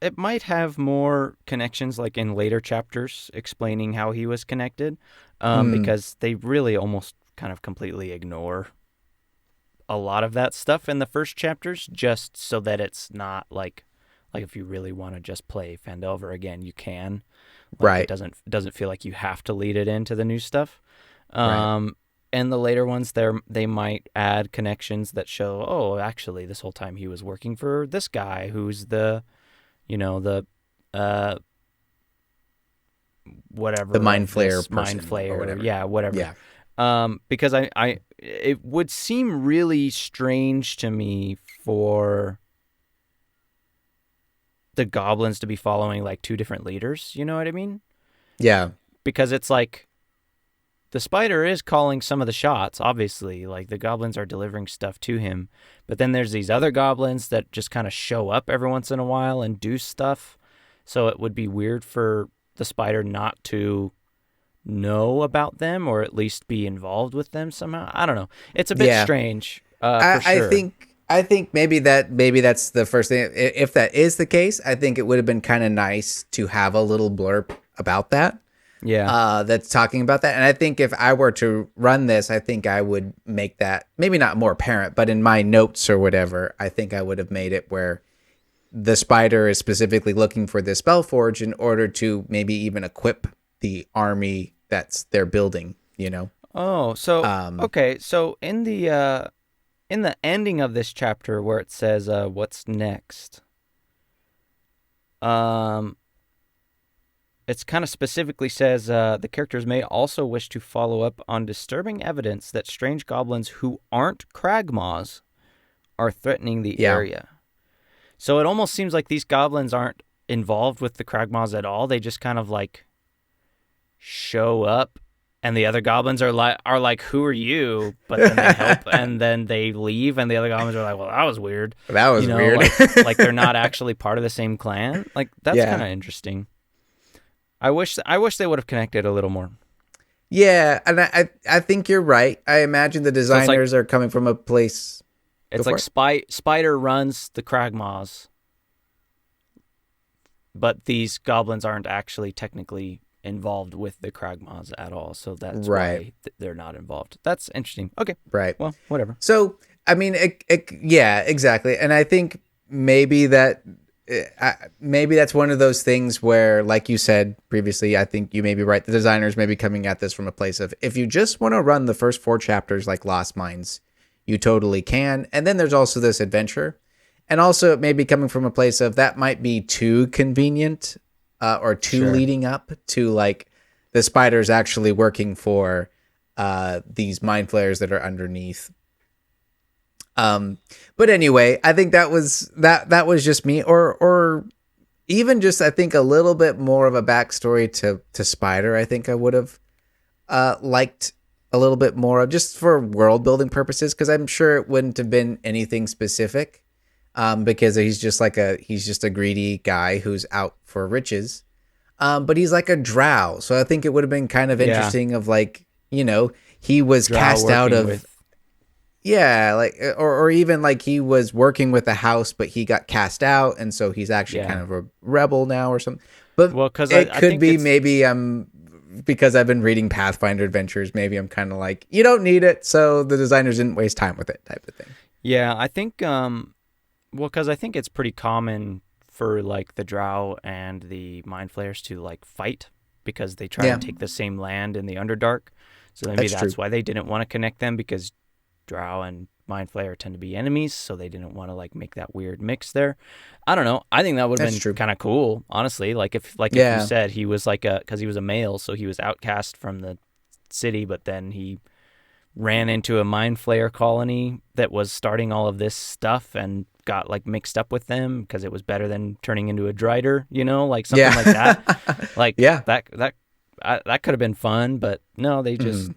it might have more connections, like in later chapters, explaining how he was connected, because they really almost kind of completely ignore a lot of that stuff in the first chapters, just so that it's not like if you really want to just play Phandelver again, you can. Right. It doesn't feel like you have to lead it into the new stuff. Right. And the later ones, they might add connections that show, oh, actually, this whole time he was working for this guy who's the whatever, the mind flayer mind flayer, or whatever. Yeah, whatever. Yeah. Because it would seem really strange to me for the goblins to be following like two different leaders. You know what I mean? Yeah. Because it's like the spider is calling some of the shots, obviously. Like the goblins are delivering stuff to him. But then there's these other goblins that just kind of show up every once in a while and do stuff. So it would be weird for the spider not to know about them, or at least be involved with them somehow. I don't know. It's a bit strange. For sure. I think maybe that's the first thing. If that is the case, I think it would have been kind of nice to have a little blurb about that. Yeah. That's talking about that. And I think if I were to run this, I think I would make that maybe not more apparent, but in my notes or whatever, I think I would have made it where the spider is specifically looking for this Spellforge in order to maybe even equip the army that's they're building, you know? Oh, so Um, okay, so in the ending of this chapter where it says what's next, it's kind of specifically says the characters may also wish to follow up on disturbing evidence that strange goblins who aren't Kragmaws are threatening the area. So it almost seems like these goblins aren't involved with the Kragmaws at all. They just kind of like show up, and the other goblins are like, "Who are you?" But then they help, and then they leave, and the other goblins are like, "Well, that was weird." That was weird. like they're not actually part of the same clan. Like that's kind of interesting. I wish they would have connected a little more. Yeah, and I think you're right. I imagine the designers are coming from a place. It's like Spider runs the Kragmaws, but these goblins aren't actually technically involved with the Kragmaws at all, so that's why they're not involved. That's interesting. Okay, right. Well, whatever. So I mean, yeah, exactly. And I think maybe that's one of those things where, like you said previously, I think you may be right. The designers may be coming at this from a place of, if you just want to run the first 4 chapters like Lost Mines, you totally can. And then there's also this adventure. And also it may be coming from a place of that might be too convenient or too leading up to like the spiders actually working for these mind flayers that are underneath. But anyway, I think that was just me, or even just, I think a little bit more of a backstory to Spider. I think I would have liked a little bit more of, just for world building purposes, because I'm sure it wouldn't have been anything specific, because he's just a greedy guy who's out for riches, but he's like a drow, so I think it would have been kind of interesting of like, you know, he was drow cast out of. Yeah, like or even like he was working with the house, but he got cast out, and so he's actually kind of a rebel now or something. But because it could be maybe because I've been reading Pathfinder Adventures, maybe I'm kind of like, you don't need it, so the designers didn't waste time with it, type of thing. Yeah, I think because I think it's pretty common for like the drow and the mind flayers to like fight because they try to take the same land in the Underdark. So maybe that's why they didn't want to connect them, because drow and mind flayer tend to be enemies, so they didn't want to like make that weird mix there. I don't know. I think that would have been kind of cool, honestly. Like if you said he was like because he was a male, so he was outcast from the city, but then he ran into a mind flayer colony that was starting all of this stuff and got like mixed up with them because it was better than turning into a drider, you know, like something like that. Like that could have been fun, but no, they just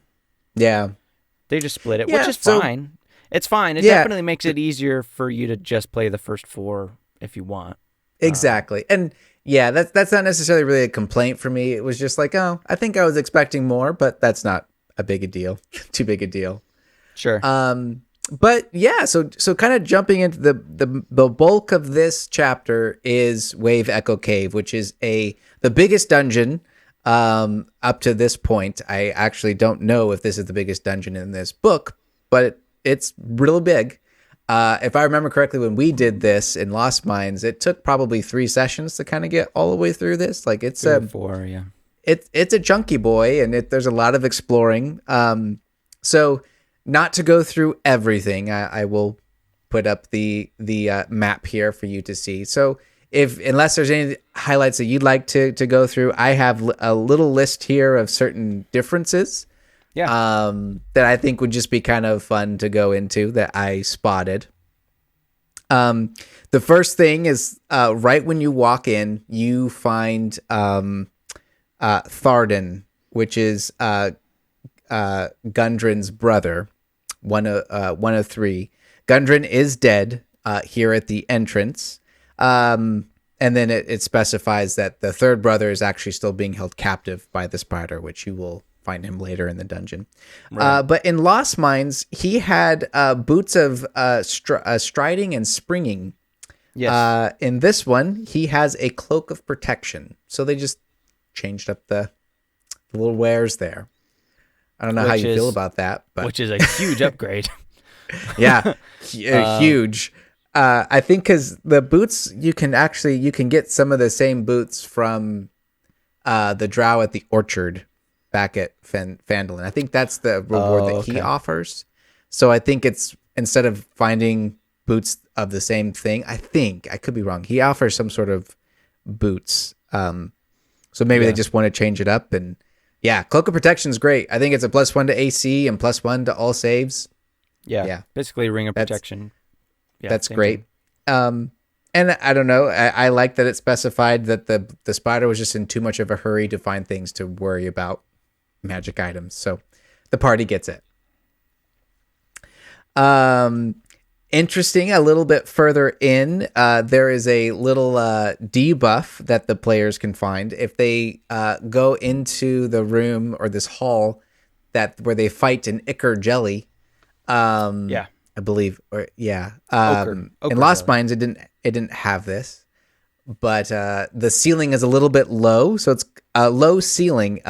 they just split it, which is fine. It's fine. It definitely makes it easier for you to just play the first 4 if you want. Exactly. And yeah, that's not necessarily really a complaint for me. It was just like, oh, I think I was expecting more, but that's not a big a deal. Too big a deal. Sure. But yeah, so kind of jumping into the bulk of this chapter is Wave Echo Cave, which is the biggest dungeon up to this point. I actually don't know if this is the biggest dungeon in this book, but it's real big. If I remember correctly, when we did this in Lost Mines, it took probably 3 sessions to kind of get all the way through this. Like it's 4, yeah. It's a chunky boy, and there's a lot of exploring. So not to go through everything, I will put up the map here for you to see. So unless there's any highlights that you'd like to go through, I have a little list here of certain differences that I think would just be kind of fun to go into that I spotted. The first thing is right when you walk in, you find Tharden, which is Gundren's brother, one of 3. Gundren is dead here at the entrance. And then it specifies that the 3rd brother is actually still being held captive by the spider, which you will find him later in the dungeon. Right. But in Lost Mines, he had boots of striding and springing. Yes. In this one, he has a cloak of protection. So they just changed up the little wares there. I don't know how you feel about that, but which is a huge upgrade. Yeah, huge. I think because the boots, you can get some of the same boots from the drow at the orchard back at Phandalin. I think that's the reward that he offers. So I think it's, instead of finding boots of the same thing, I could be wrong, he offers some sort of boots. So maybe they just want to change it up. And yeah, Cloak of Protection is great. I think it's a +1 to AC and +1 to all saves. Yeah. Basically Ring of Protection. That's great. And I don't know. I like that it specified that the spider was just in too much of a hurry to find things to worry about magic items. So the party gets it. Interesting. A little bit further in, there is a little debuff that the players can find if they go into the room or this hall where they fight an ichor jelly. I believe, ochre in Lost Mines, it didn't have this, but the ceiling is a little bit low, so it's a low ceiling.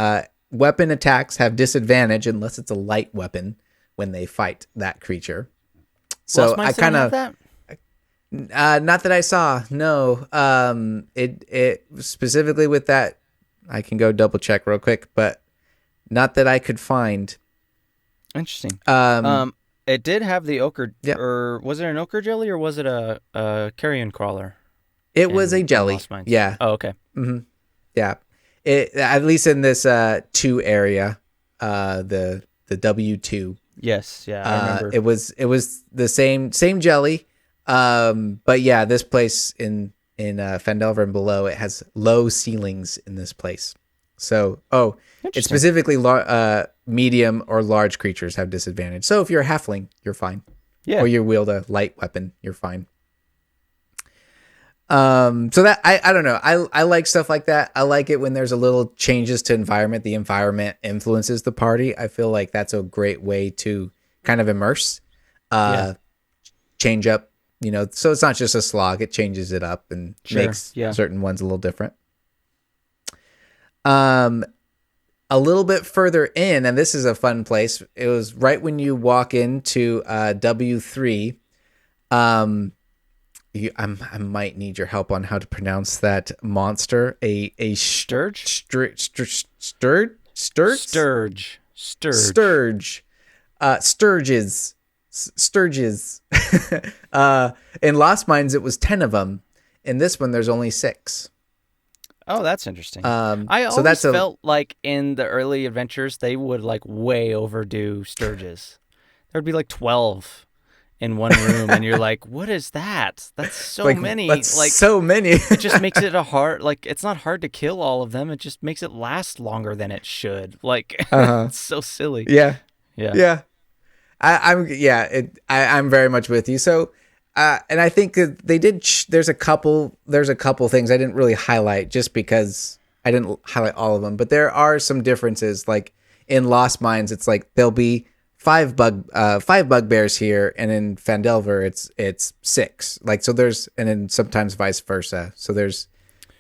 Weapon attacks have disadvantage unless it's a light weapon when they fight that creature. So I kind of not that I saw. No, it specifically with that. I can go double check real quick, but not that I could find. Interesting. It did have the ochre, or was it an ochre jelly, or was it a carrion crawler? It was a jelly. Yeah. Oh, okay. Mm-hmm. Yeah. It, at least in this 2 area, the W2. Yes. Yeah. I remember. It was the same Jelly. But yeah, this place in Phandelver and Below, it has low ceilings in this place. So, it's specifically medium or large creatures have disadvantage. So if you're a halfling, you're fine. Yeah. Or you wield a light weapon, you're fine. So that I don't know. I like stuff like that. I like it when there's a little changes to environment. The environment influences the party. I feel like that's a great way to kind of immerse, change up, so it's not just a slog. It changes it up and makes certain ones a little different. A little bit further in, and this is a fun place. It was right when you walk into W3. I might need your help on how to pronounce that monster. A sturge? Sturge. Sturges. In Lost Mines, it was 10 of them. In this one, there's only 6. Oh, that's interesting. I always felt like in the early adventures, they would like way overdo sturges. There'd be like 12 in one room, and you're like, what is that? That's so many. That's so many. It just makes it it's not hard to kill all of them. It just makes it last longer than it should. It's so silly. Yeah. I'm very much with you. So, and I think that they did. There's a couple things I didn't really highlight just because I didn't highlight all of them. But there are some differences. Like in Lost Mines, it's like there'll be 5 bugbears here, and in Phandelver it's 6. And then sometimes vice versa. So there's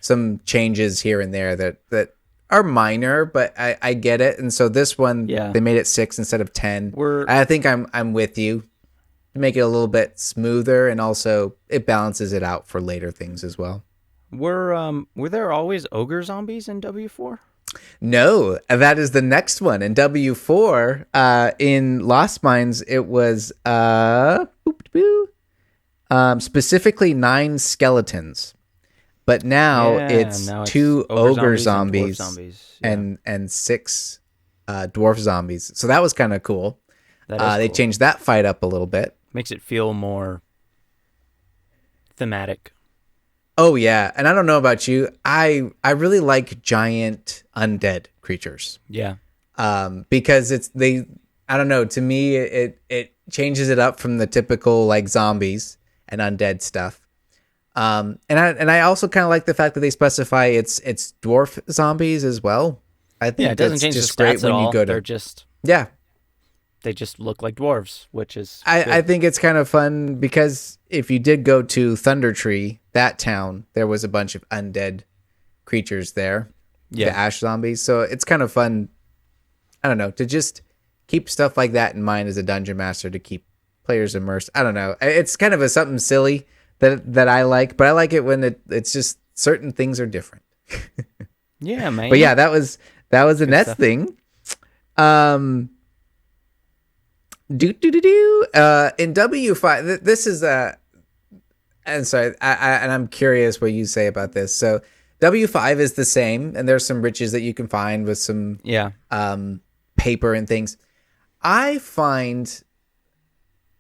some changes here and there that are minor, but I get it. And so this one, they made it 6 instead of 10. I think I'm with you. Make it a little bit smoother, and also it balances it out for later things as well. Were there always ogre zombies in W4? No, that is the next one. In W4, in Lost Mines, it was specifically 9 skeletons. But now it's 2 ogre zombies and 6 dwarf zombies. So that was kind of cool. They changed that fight up a little bit. Makes it feel more thematic. Oh yeah, and I don't know about you. I really like giant undead creatures. Yeah. Because I don't know, to me it changes it up from the typical like zombies and undead stuff. And I also kind of like the fact that they specify it's dwarf zombies as well. I think it doesn't change the stats at all. They're just they just look like dwarves, which is I think it's kind of fun because if you did go to Thunder Tree, that town, there was a bunch of undead creatures there. the ash zombies. So it's kind of fun, I don't know, to just keep stuff like that in mind as a dungeon master to keep players immersed. I don't know. It's kind of something silly that I like, but I like it when it's just certain things are different. Yeah, man. But yeah, that was the next thing. In W5, this is and sorry, and I'm curious what you say about this. So W5 is the same, and there's some riches that you can find with some paper and things. I find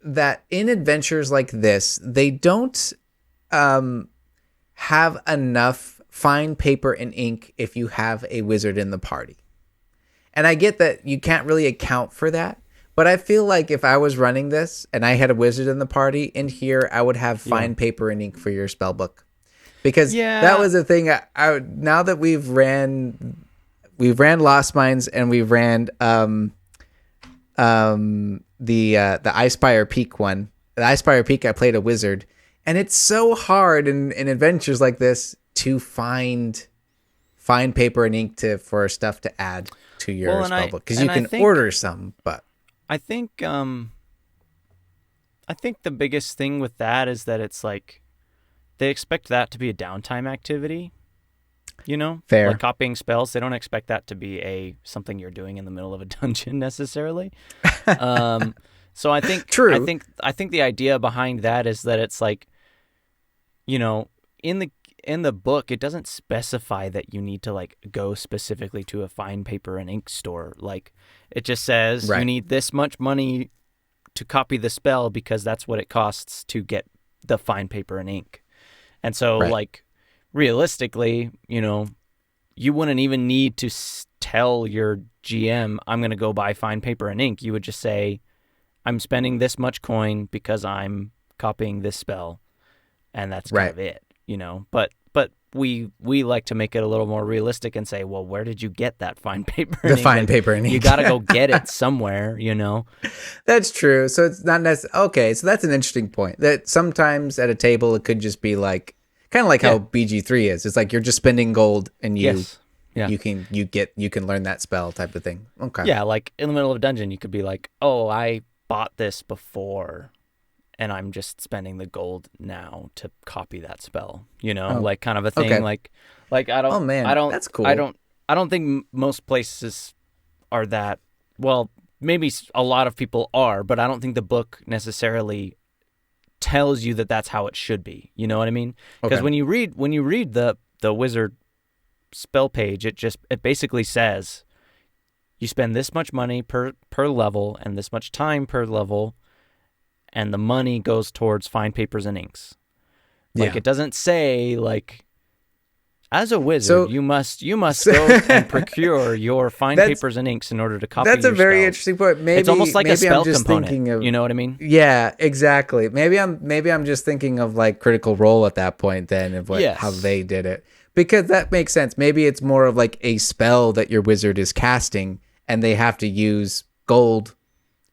that in adventures like this, they don't have enough fine paper and ink if you have a wizard in the party. And I get that you can't really account for that, but I feel like if I was running this and I had a wizard in the party, in here I would have fine paper and ink for your spell book. Because that was the thing. Now that we've ran Lost Mines and we've ran the Icespire Peak one. The Icespire Peak, I played a wizard, and it's so hard in adventures like this to find fine paper and ink for stuff to add to your spellbook, because you can order some. But I think the biggest thing with that is that it's like they expect that to be a downtime activity. You know, fair. Like copying spells, they don't expect that to be something you're doing in the middle of a dungeon necessarily. So I think true. I think the idea behind that is that it's like, you know, in the book, it doesn't specify that you need to like go specifically to a fine paper and ink store. Like it just says you need this much money to copy the spell because that's what it costs to get the fine paper and ink. And so like realistically, you know, you wouldn't even need to tell your GM, I'm going to go buy fine paper and ink. You would just say, I'm spending this much coin because I'm copying this spell. And that's kind of it, you know. But we like to make it a little more realistic and say, well, where did you get that fine paper and ink? Fine paper and ink. You got to go get it somewhere, you know. That's true. So it's not necessarily... Okay, so that's an interesting point. That sometimes at a table, it could just be like... Kind of like how BG3 is. It's like you're just spending gold and you can learn that spell type of thing. Okay. Yeah, like in the middle of a dungeon, you could be like, oh, I bought this before and I'm just spending the gold now to copy that spell. You know, like kind of a thing. Okay. Like I don't. Oh man, that's cool. I don't think most places are that. Well, maybe a lot of people are, but I don't think the book necessarily tells you that that's how it should be. You know what I mean? Because when you read the wizard spell page, it basically says you spend this much money per level and this much time per level, and the money goes towards fine papers and inks. Like it doesn't say like, as a wizard, you must go and procure your fine papers and inks in order to copy. That's a very spells. Interesting point. Maybe it's almost like a spell I'm just component. Of, you know what I mean? Yeah, exactly. Maybe I'm just thinking of like Critical Role at that point then of how they did it, because that makes sense. Maybe it's more of like a spell that your wizard is casting, and they have to use gold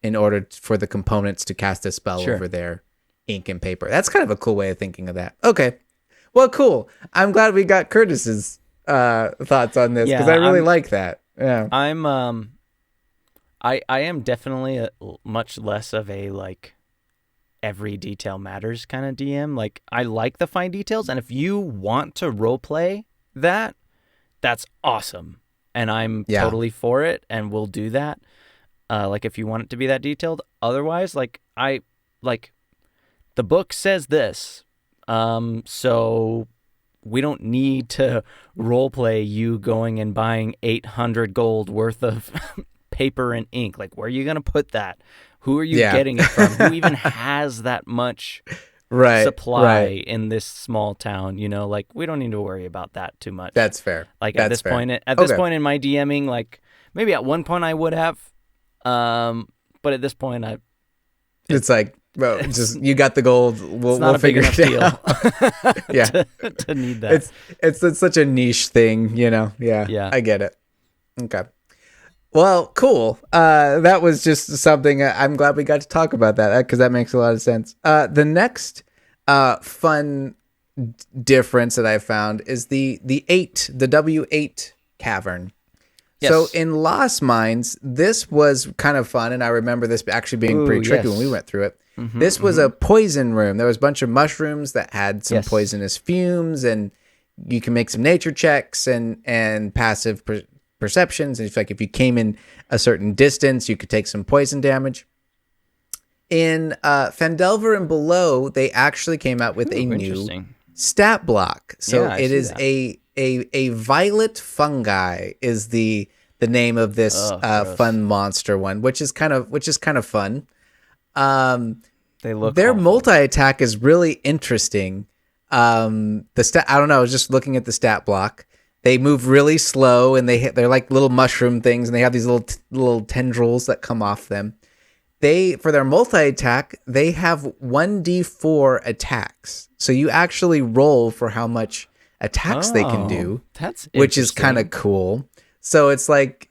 in order for the components to cast a spell over their ink and paper. That's kind of a cool way of thinking of that. Okay. Well, cool. I'm glad we got Kurtis's thoughts on this, because I really like that. Yeah, I am definitely much less of a like every detail matters kind of DM. Like I like the fine details, and if you want to role play that, that's awesome, and I'm totally for it, and we'll do that. Like if you want it to be that detailed. Otherwise, like the book says this. So we don't need to role play you going and buying 800 gold worth of paper and ink. Like, where are you going to put that? Who are you getting it from? Who even has that much supply in this small town? You know, like we don't need to worry about that too much. That's fair. Like That's at this fair. point, this point in my DMing, like maybe at one point I would have, but at this point it's like, well, just you got the gold. We'll figure it out. to need that. It's such a niche thing, you know. Yeah. I get it. Okay. Well, cool. That was just something. I'm glad we got to talk about that, because that makes a lot of sense. The next fun difference that I found is the W8 cavern. Yes. So in Lost Mines, this was kind of fun, and I remember this actually being pretty tricky when we went through it. This was a poison room. There was a bunch of mushrooms that had some poisonous fumes, and you can make some nature checks and passive perceptions. And if you came in a certain distance, you could take some poison damage. In Phandelver and Below, they actually came out with a new stat block. So it is a violet fungi is the name of this fun monster one, which is kind of fun. They look their awful. multi-attack is really interesting. The stat, I don't know, I was just looking at the stat block. They move really slow, and they're like little mushroom things, and they have these little tendrils that come off them. For their multi-attack, they have 1d4 attacks. So you actually roll for how much attacks they can do, which is kind of cool. So it's like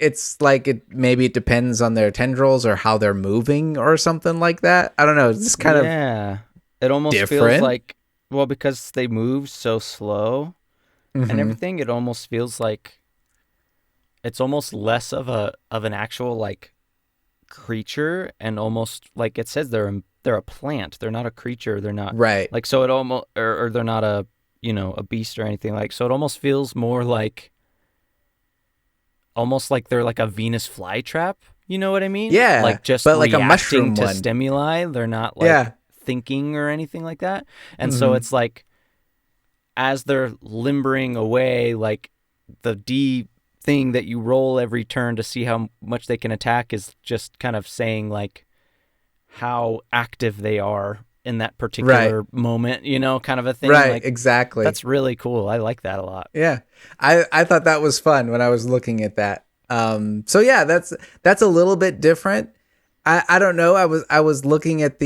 maybe it depends on their tendrils or how they're moving or something like that. I don't know. It's just kind of it almost different. Feels like, well, because they move so slow and everything, it almost feels like it's almost less of an actual like creature, and almost like it says they're a plant. They're not a creature. They're not right. Like, so it almost or they're not a beast or anything, like, so it almost feels more like almost like they're like a Venus flytrap. You know what I mean? Yeah, like just but like a mushroom to one. Stimuli. They're not like thinking or anything like that. And so it's like as they're limbering away, like the D thing that you roll every turn to see how much they can attack is just kind of saying like how active they are in that particular moment, kind of a thing. Right, like, exactly. That's really cool. I like that a lot. Yeah. I thought that was fun when I was looking at that. So yeah, that's a little bit different. I don't know. I was looking at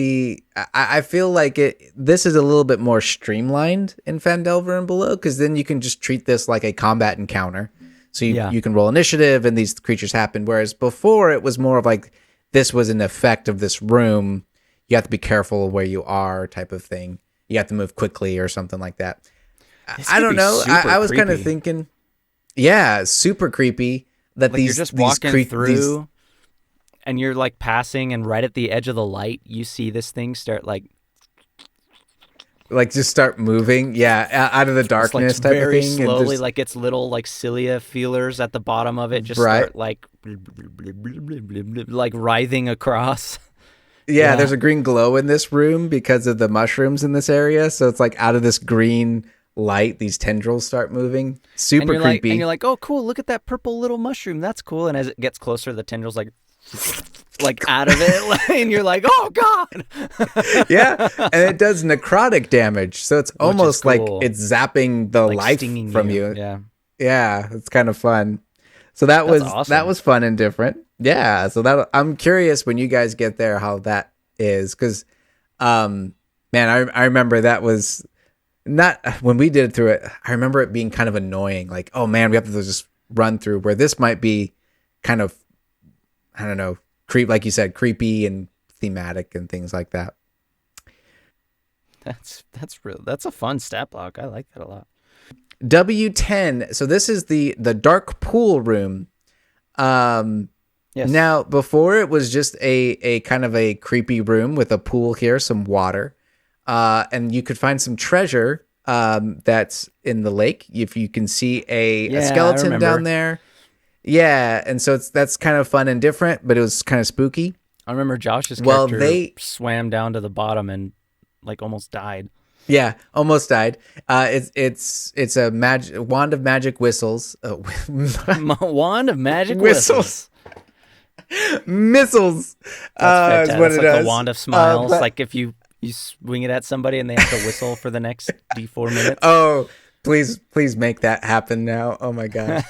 I feel like this is a little bit more streamlined in Phandelver and Below, because then you can just treat this like a combat encounter. So you can roll initiative and these creatures happen. Whereas before it was more of like, this was an effect of this room. You have to be careful of where you are, type of thing. You have to move quickly or something like that. I don't know. I was kind of thinking, super creepy that like you're just walking through and you're like passing, and right at the edge of the light, you see this thing start like just start moving, out of the darkness, like type very of thing. Slowly, like its little like cilia feelers at the bottom of it just start like writhing across. Yeah, there's a green glow in this room because of the mushrooms in this area. So it's like out of this green light, these tendrils start moving. Super creepy. And you're like, oh, cool, look at that purple little mushroom. That's cool. And as it gets closer, the tendrils like out of it. And you're like, oh, God. Yeah, and it does necrotic damage. So it's almost like it's zapping the life from you. Yeah, it's kind of fun. So that was fun and different. Yeah, so I'm curious when you guys get there how that is, because, man, I remember that was not when we did it through it. I remember it being kind of annoying, like, oh man, we have to just run through. Where this might be kind of, I don't know, like you said, creepy and thematic and things like that. That's a fun stat block. I like that a lot. W10. So this is the dark pool room. Yes. Now, before it was just a kind of a creepy room with a pool here, some water, and you could find some treasure that's in the lake. If you can see a skeleton down there. Yeah, and so that's kind of fun and different, but it was kind of spooky. I remember Josh's character swam down to the bottom and like almost died. Yeah, almost died. It's a wand of magic whistles. Wand of magic whistles. Missiles. That's is what it does. A wand of smiles. Like if you swing it at somebody and they have to whistle for the next D4 minutes. Oh, please make that happen now. Oh my gosh.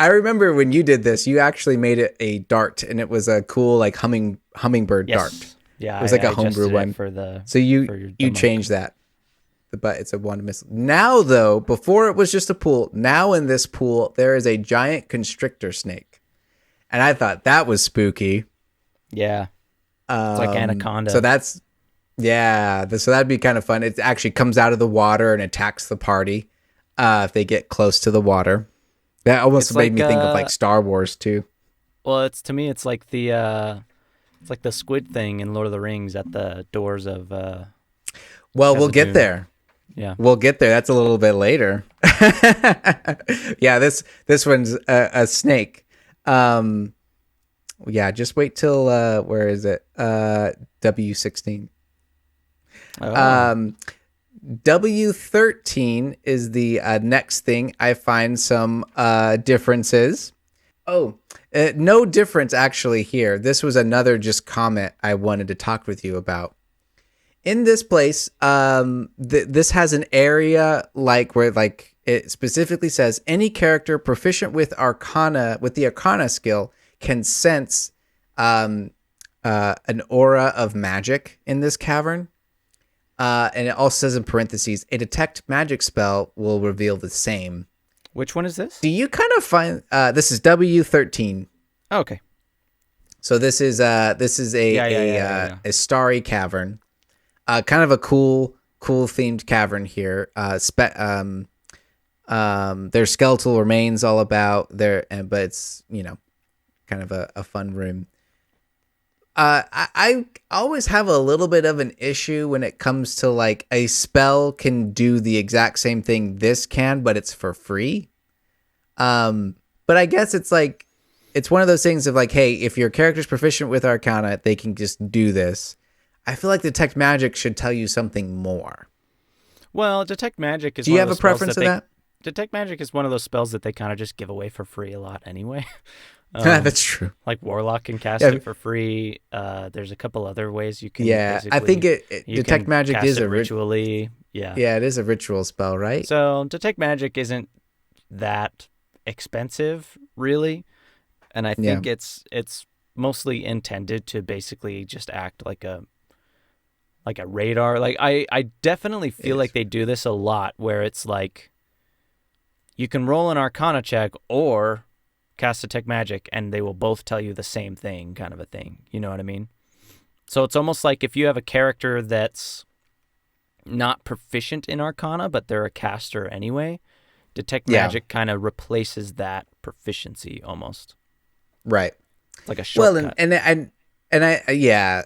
I remember when you did this, you actually made it a dart, and it was a cool like hummingbird dart. Yeah, it was like a homebrew one. So you changed that. But it's a one miss. Now though, before it was just a pool. Now in this pool there is a giant constrictor snake, and I thought that was spooky. Yeah, it's like anaconda. So that's so that'd be kind of fun. It actually comes out of the water and attacks the party if they get close to the water. That almost It's made like, me think of like Star Wars too. Well, to me, it's like the squid thing in Lord of the Rings at the doors of. Well, we'll get Khazad-dûm. there. Yeah. We'll get there. That's a little bit later. Yeah, this one's a snake. Yeah, just wait till where is it? W16. Oh. W13 is the next thing I find some differences. Oh, no difference actually here. This was another just comment I wanted to talk with you about. In this place, this has an area like where like it specifically says any character proficient with the Arcana skill can sense an aura of magic in this cavern. And it also says in parentheses, a detect magic spell will reveal the same. Which one is this? Do you kind of find this is W13? Oh, okay. So this is a starry cavern, kind of a cool themed cavern here. There's skeletal remains all about there, but it's kind of a fun room. I always have a little bit of an issue when it comes to like a spell can do the exact same thing this can, but it's for free. But I guess it's like, it's one of those things of like, hey, if your character's proficient with Arcana, they can just do this. I feel like Detect Magic should tell you something more. Well, Detect Magic is. Do you have a preference to that? Detect Magic is one of those spells that they kind of just give away for free a lot anyway. That's true. Like Warlock can cast it for free. There's a couple other ways you can. Yeah, I think Detect Magic is a ritually. Yeah, it is a ritual spell, right? So Detect Magic isn't that expensive, really, and I think it's mostly intended to basically just act like a radar. Like I definitely feel like they do this a lot, where it's like you can roll an Arcana check or cast Detect Magic, and they will both tell you the same thing, kind of a thing. You know what I mean? So it's almost like if you have a character that's not proficient in Arcana, but they're a caster anyway, Detect Magic kind of replaces that proficiency almost. Right. It's like a shortcut. Well, and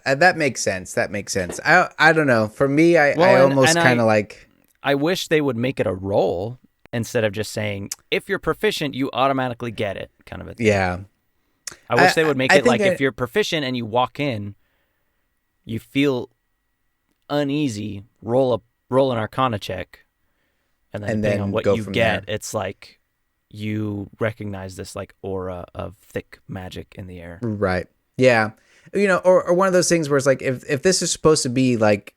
that makes sense. That makes sense. I don't know. For me, I almost kind of like. I wish they would make it a roll instead of just saying, if you're proficient, you automatically get it, kind of a thing. Yeah. I wish they would make it like if you're proficient and you walk in, you feel uneasy, roll an Arcana check, and then depending on what you get, it's like you recognize this like aura of thick magic in the air. Right. Yeah. Or one of those things where it's like if this is supposed to be like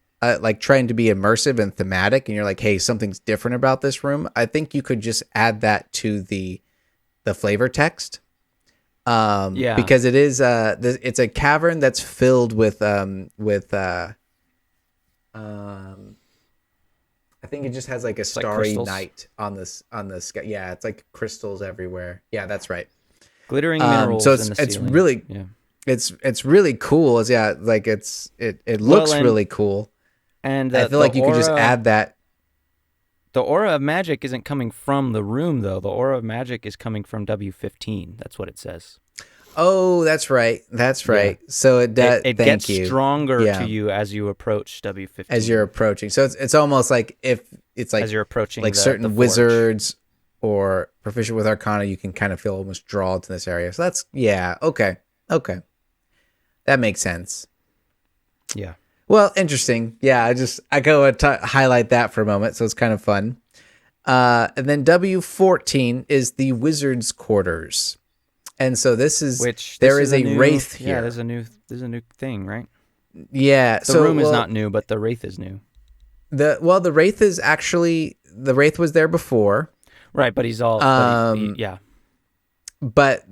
trying to be immersive and thematic, and you're like, hey, something's different about this room, I think you could just add that to the flavor text. Because it is it's a cavern that's filled with I think it just has like a starry night on the sky. Yeah, it's like crystals everywhere. Yeah, that's right. Glittering minerals. So in the it's ceiling. really it's really cool. It looks really cool. And I feel like you could just add that. The aura of magic isn't coming from the room, though. The aura of magic is coming from W15. That's what it says. Oh, that's right. That's right. Yeah. So it gets stronger to you as you approach W15. As you're approaching. So it's almost like if it's like as you're approaching like certain wizards or proficient with Arcana, you can kind of feel almost drawn to this area. So that's okay. That makes sense. Yeah. Well, interesting. Yeah, I go to highlight that for a moment, so it's kind of fun. And then W14 is the wizard's quarters, and so this is there is a wraith here. Yeah, there's a new thing, right? Yeah, the room is not new, but the wraith is new. The wraith is actually the wraith was there before, right? But he's all But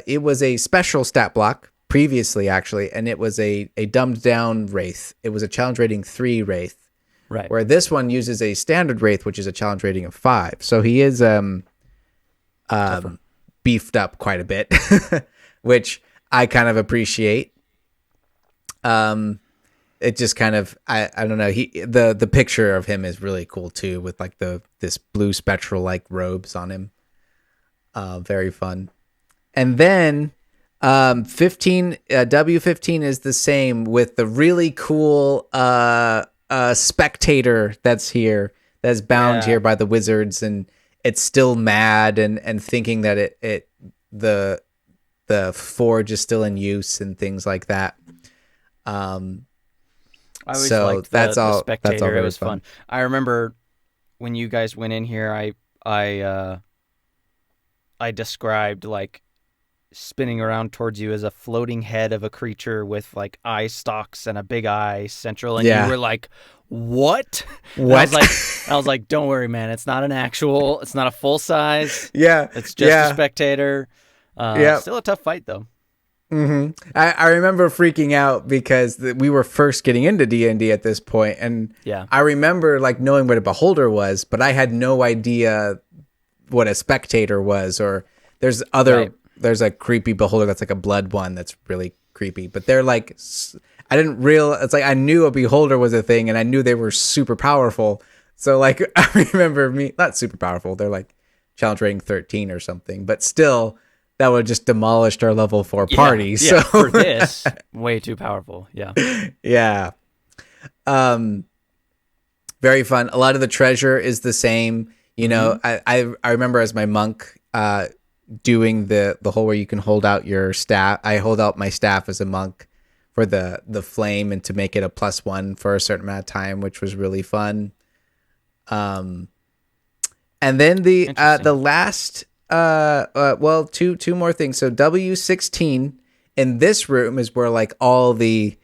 it was a special stat block. Previously, actually, and it was a dumbed down wraith. It was a challenge rating 3 wraith, right? Where this one uses a standard wraith, which is a challenge rating of 5. So he is beefed up quite a bit, which I kind of appreciate. it just kind of I don't know. The picture of him is really cool too, with like this blue spectral like robes on him. Very fun. And then 15 W15 is the same with the really cool spectator that's bound here by the wizards, and it's still mad and thinking that the forge is still in use and things like that. I always liked the spectator. It was fun. I remember when you guys went in here, I described like spinning around towards you as a floating head of a creature with like eye stalks and a big eye central, and you were like, "What?" What? I was like, "Don't worry, man. It's not it's not a full size. Yeah, it's just a spectator. Still a tough fight though." Mm-hmm. I remember freaking out because we were first getting into D&D at this point, and I remember like knowing what a beholder was, but I had no idea what a spectator was. Or there's a creepy beholder that's like a blood one that's really creepy, but they're like, I didn't realize, it's like I knew a beholder was a thing, and I knew they were super powerful. So like I remember not super powerful, they're like challenge rating 13 or something, but still. That would have just demolished our level 4 party. Yeah, so for this, way too powerful. Yeah. Yeah. Very fun. A lot of the treasure is the same. You know, I remember as my monk doing the whole where you can hold out your staff. I hold out my staff as a monk for the flame and to make it a +1 for a certain amount of time, which was really fun. And then the last two more things. So W16 in this room is where like all the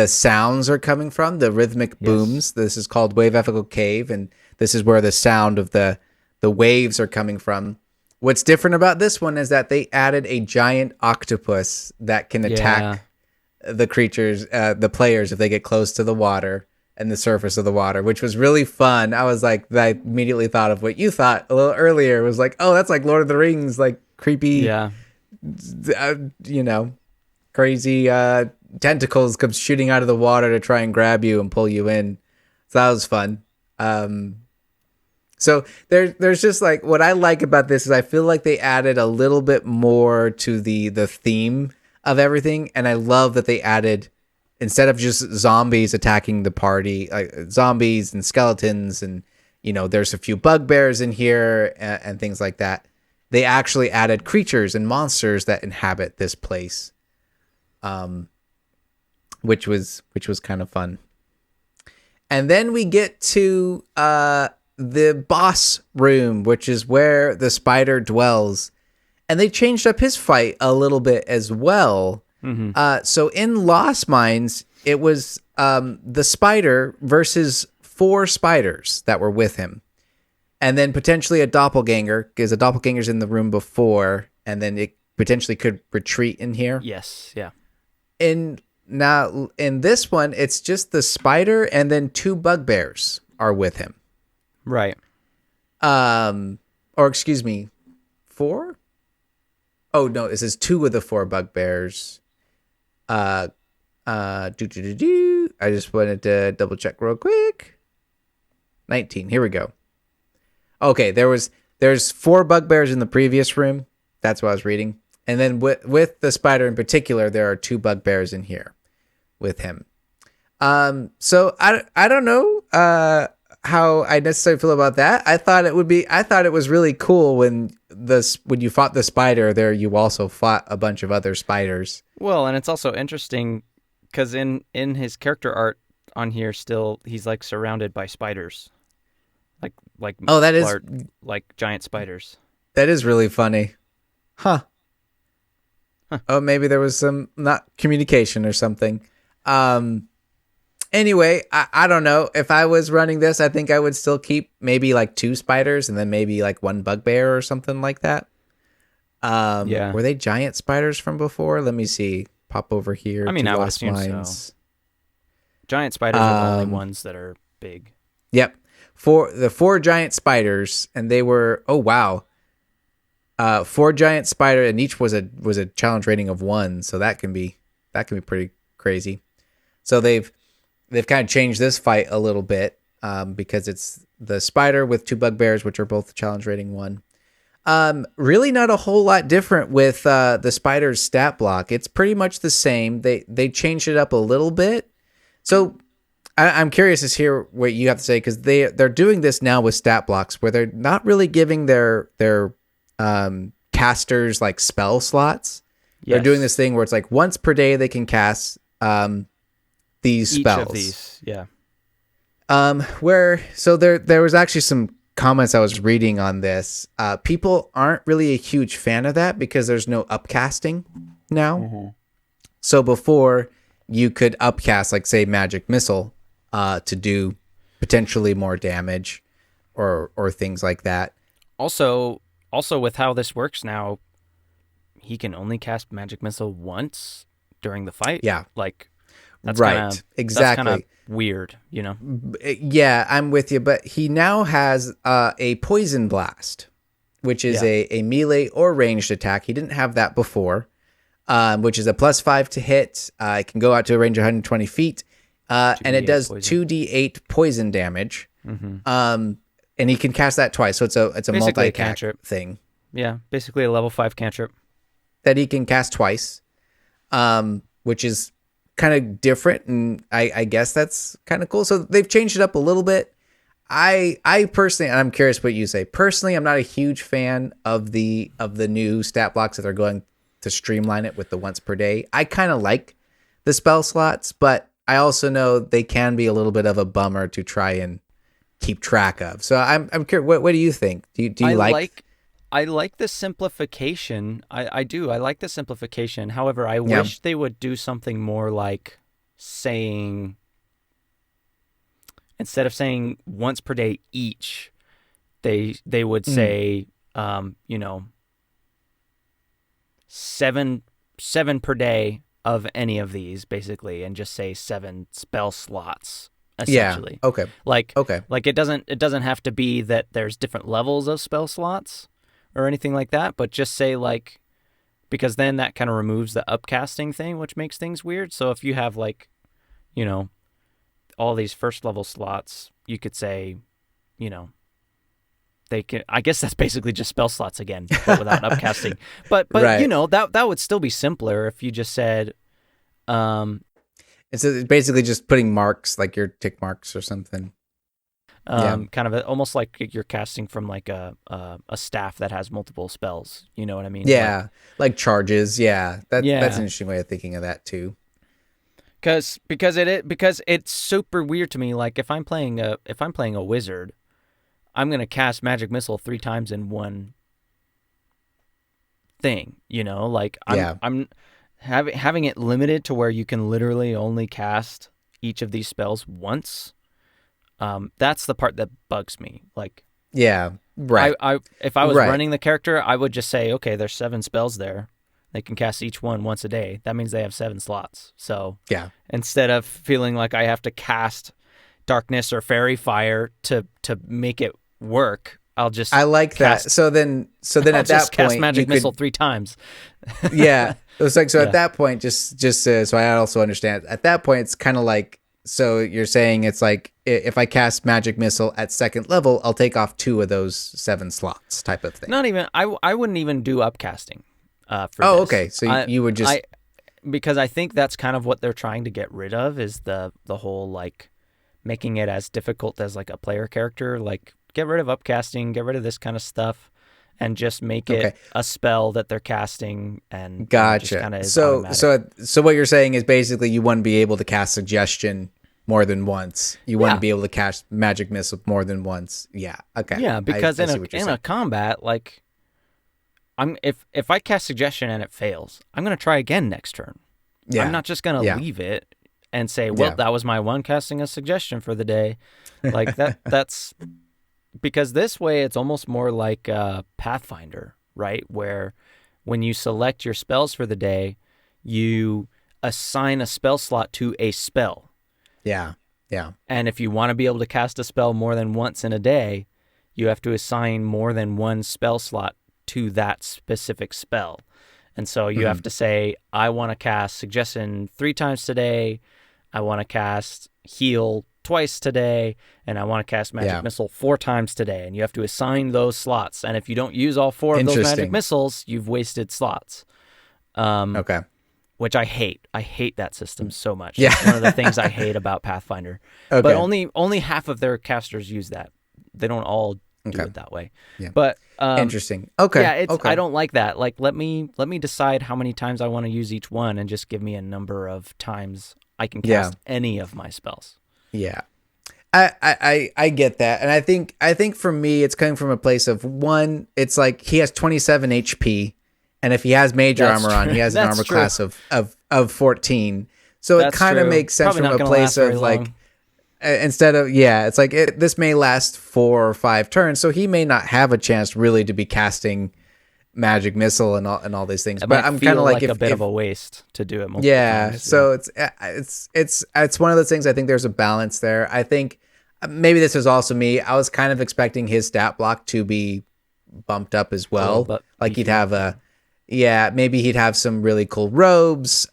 sounds are coming from, the rhythmic booms. This is called Wave Epical Cave, and this is where the sound of the waves are coming from. What's different about this one is that they added a giant octopus that can attack the creatures, the players, if they get close to the water and the surface of the water, which was really fun. I was like, I immediately thought of what you thought a little earlier. It was like, oh, that's like Lord of the Rings, like creepy, crazy tentacles come shooting out of the water to try and grab you and pull you in. So that was fun. So there's just like, what I like about this is I feel like they added a little bit more to the theme of everything, and I love that they added, instead of just zombies attacking the party, like zombies and skeletons, and there's a few bugbears in here and things like that. They actually added creatures and monsters that inhabit this place, which was kind of fun. And then we get to the boss room, which is where the spider dwells, and they changed up his fight a little bit as well. So in Lost Mines, it was the spider versus 4 spiders that were with him. And then potentially a doppelganger, because a doppelganger's in the room before, and then it potentially could retreat in here. Yes, yeah. Now, in this one, it's just the spider and then 2 bugbears are with him. Right. Or excuse me, 4? Oh, no, it says 2 of the 4 bugbears. I just wanted to double check real quick. 19. Here we go. Okay, there's 4 bugbears in the previous room. That's what I was reading. And then with the spider in particular, there are 2 bugbears in here with him. So I don't know how I necessarily feel about that. I thought it was really cool when you fought the spider there, you also fought a bunch of other spiders. Well, and it's also interesting because in his character art on here, still he's like surrounded by spiders, like that is like giant spiders. That is really funny, huh? Oh, maybe there was some not communication or something. Anyway, I don't know. If I was running this, I think I would still keep maybe like 2 spiders and then maybe like 1 bugbear or something like that. Were they giant spiders from before? Let me see. Pop over here. I mean, I would Lost assume Mines. so. Giant spiders are the only ones that are big. Yep. The 4 giant spiders, and they were, oh wow. 4 giant spider, and each was a challenge rating of 1, so that can be pretty crazy. So they've kind of changed this fight a little bit because it's the spider with 2 bugbears, which are both challenge rating 1. Really not a whole lot different with the spider's stat block. It's pretty much the same. They changed it up a little bit. So I'm curious to hear what you have to say, because they're doing this now with stat blocks where they're not really giving their casters like spell slots. Yes. They're doing this thing where it's like once per day they can cast these spells. Each of these, yeah. So there was actually some comments I was reading on this. People aren't really a huge fan of that because there's no upcasting now. Mm-hmm. So before you could upcast, like say Magic Missile, to do potentially more damage or things like that. Also with how this works now, he can only cast Magic Missile once during the fight. Yeah. Like, that's right. Exactly. That's kind of weird, you know? Yeah, I'm with you. But he now has a Poison Blast, which is a melee or ranged attack. He didn't have that before, which is a +5 to hit. It can go out to a range of 120 feet. And it does poison. 2d8 poison damage. Mm-hmm. And he can cast that twice. So it's a multi-cantrip thing. Yeah, basically a level 5 cantrip that he can cast twice, which is kind of different, and I guess that's kind of cool. So they've changed it up a little bit. I personally, and I'm curious what you say. Personally, I'm not a huge fan of the new stat blocks that they're going to streamline it with the once per day. I kind of like the spell slots, but I also know they can be a little bit of a bummer to try and keep track of. So I'm curious. What do you think? Do you like? I like the simplification. I do. I like the simplification. However, I wish they would do something more like saying, instead of saying once per day each, they would say, seven per day of any of these, basically, and just say 7 spell slots. Essentially. Yeah. Okay. Like it doesn't have to be that there's different levels of spell slots or anything like that, but just say like, because then that kind of removes the upcasting thing, which makes things weird. So if you have like, all these first level slots, you could say, they can. I guess that's basically just spell slots again, but without upcasting. But right. That would still be simpler if you just said. And so it's basically just putting marks, like your tick marks or something. Kind of almost like you're casting from like a staff that has multiple spells. You know what I mean? Yeah, like charges. Yeah, that's an interesting way of thinking of that too. Because it's super weird to me. Like if I'm playing a wizard, I'm gonna cast Magic Missile 3 times in one thing. Like I'm having it limited to where you can literally only cast each of these spells once. That's the part that bugs me. Like, yeah, right. If I was running the character, I would just say, okay, there's 7 spells there. They can cast each one once a day. That means they have 7 slots. So yeah, instead instead of feeling like I have to cast Darkness or Fairy Fire to make it work, I like that. So then I'll at that just point, cast Magic Missile 3 times. Yeah, it was like so. At that point, just so I also understand. At that point, it's kind of like. So you're saying it's like if I cast Magic Missile at 2nd level, I'll take off 2 of those 7 slots type of thing. Not even. I wouldn't even do upcasting. For this. Okay. So you would just because I think that's kind of what they're trying to get rid of is the whole like making it as difficult as like a player character. Like get rid of upcasting, get rid of this kind of stuff, and just make it a spell that they're casting. And gotcha. So what you're saying is basically you wouldn't be able to cast Suggestion more than once. You wouldn't be able to cast Magic Missile more than once. Yeah. Okay. Yeah, because in a combat, like if I cast Suggestion and it fails, I'm gonna try again next turn. Yeah. I'm not just gonna leave it and say, well, that was my one casting a Suggestion for the day. Like that's because this way it's almost more like Pathfinder, right? Where when you select your spells for the day, you assign a spell slot to a spell. Yeah. And if you want to be able to cast a spell more than once in a day, you have to assign more than one spell slot to that specific spell. And so you have to say, I want to cast Suggestion 3 times today. I want to cast heal twice today, and I want to cast Magic Missile 4 times today, and you have to assign those slots. And if you don't use all 4 of those Magic Missiles, you've wasted slots. Okay. Which I hate. I hate that system so much. Yeah. It's one of the things I hate about Pathfinder. Okay. But only half of their casters use that. They don't all do it that way. Yeah. But interesting. Okay. Yeah, I don't like that. Like, let me decide how many times I want to use each one, and just give me a number of times I can cast any of my spells. Yeah. I get that. And I think for me it's coming from a place of, one, it's like he has 27 HP, and if he has major armor on, he has an armor class of 14. So it kind of makes sense from a place of like, instead of, it's like this may last 4 or 5 turns, so he may not have a chance really to be casting Magic Missile and all these things. But I'm kind of like a bit of a waste to do it multiple times. So it's one of those things. I think there's a balance there. I think maybe this is also me. I was kind of expecting his stat block to be bumped up as well. Like he'd have maybe he'd have some really cool robes.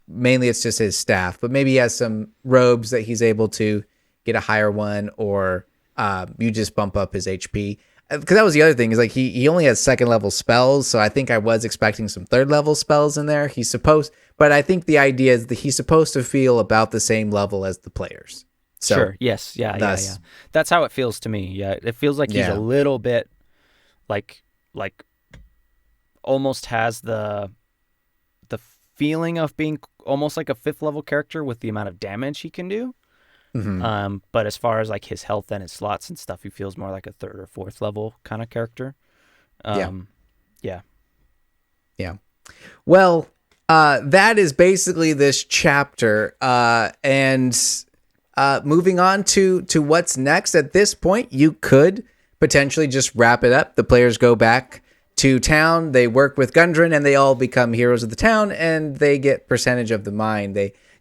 Mainly it's just his staff, but maybe he has some robes that he's able to get a higher one, or you just bump up his HP. Because that was the other thing, is like he only has 2nd level spells, so I think I was expecting some 3rd level spells in there. But I think the idea is that he's supposed to feel about the same level as the players. So, sure. Yes. Yeah. That's how it feels to me. Yeah. It feels like he's a little bit like almost has the feeling of being almost like a 5th level character with the amount of damage he can do. Mm-hmm. But as far as like his health and his slots and stuff, he feels more like a 3rd or 4th level kind of character. Yeah. Well, that is basically this chapter. And moving on to what's next. At this point, you could potentially just wrap it up. The players go back to town. They work with Gundren, and they all become heroes of the town, and they get percentage of the mine.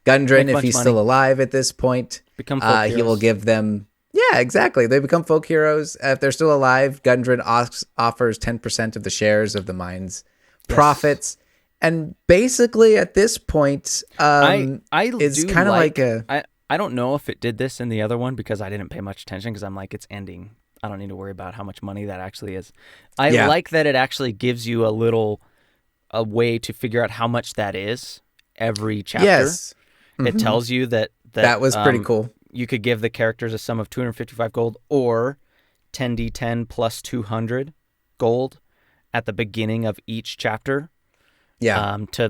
Gundren, if he's still alive at this point, he will give them. Yeah, exactly. They become folk heroes. If they're still alive, Gundren offers 10% of the shares of the mine's profits. And basically, at this point, it's kind of like a. I don't know if it did this in the other one, because I didn't pay much attention, because I'm like, it's ending. I don't need to worry about how much money that actually is. I like that it actually gives you a way to figure out how much that is every chapter. Yes. Mm-hmm. It tells you that was pretty cool. You could give the characters a sum of 255 gold or 10d10 plus 200 gold at the beginning of each chapter. Yeah. To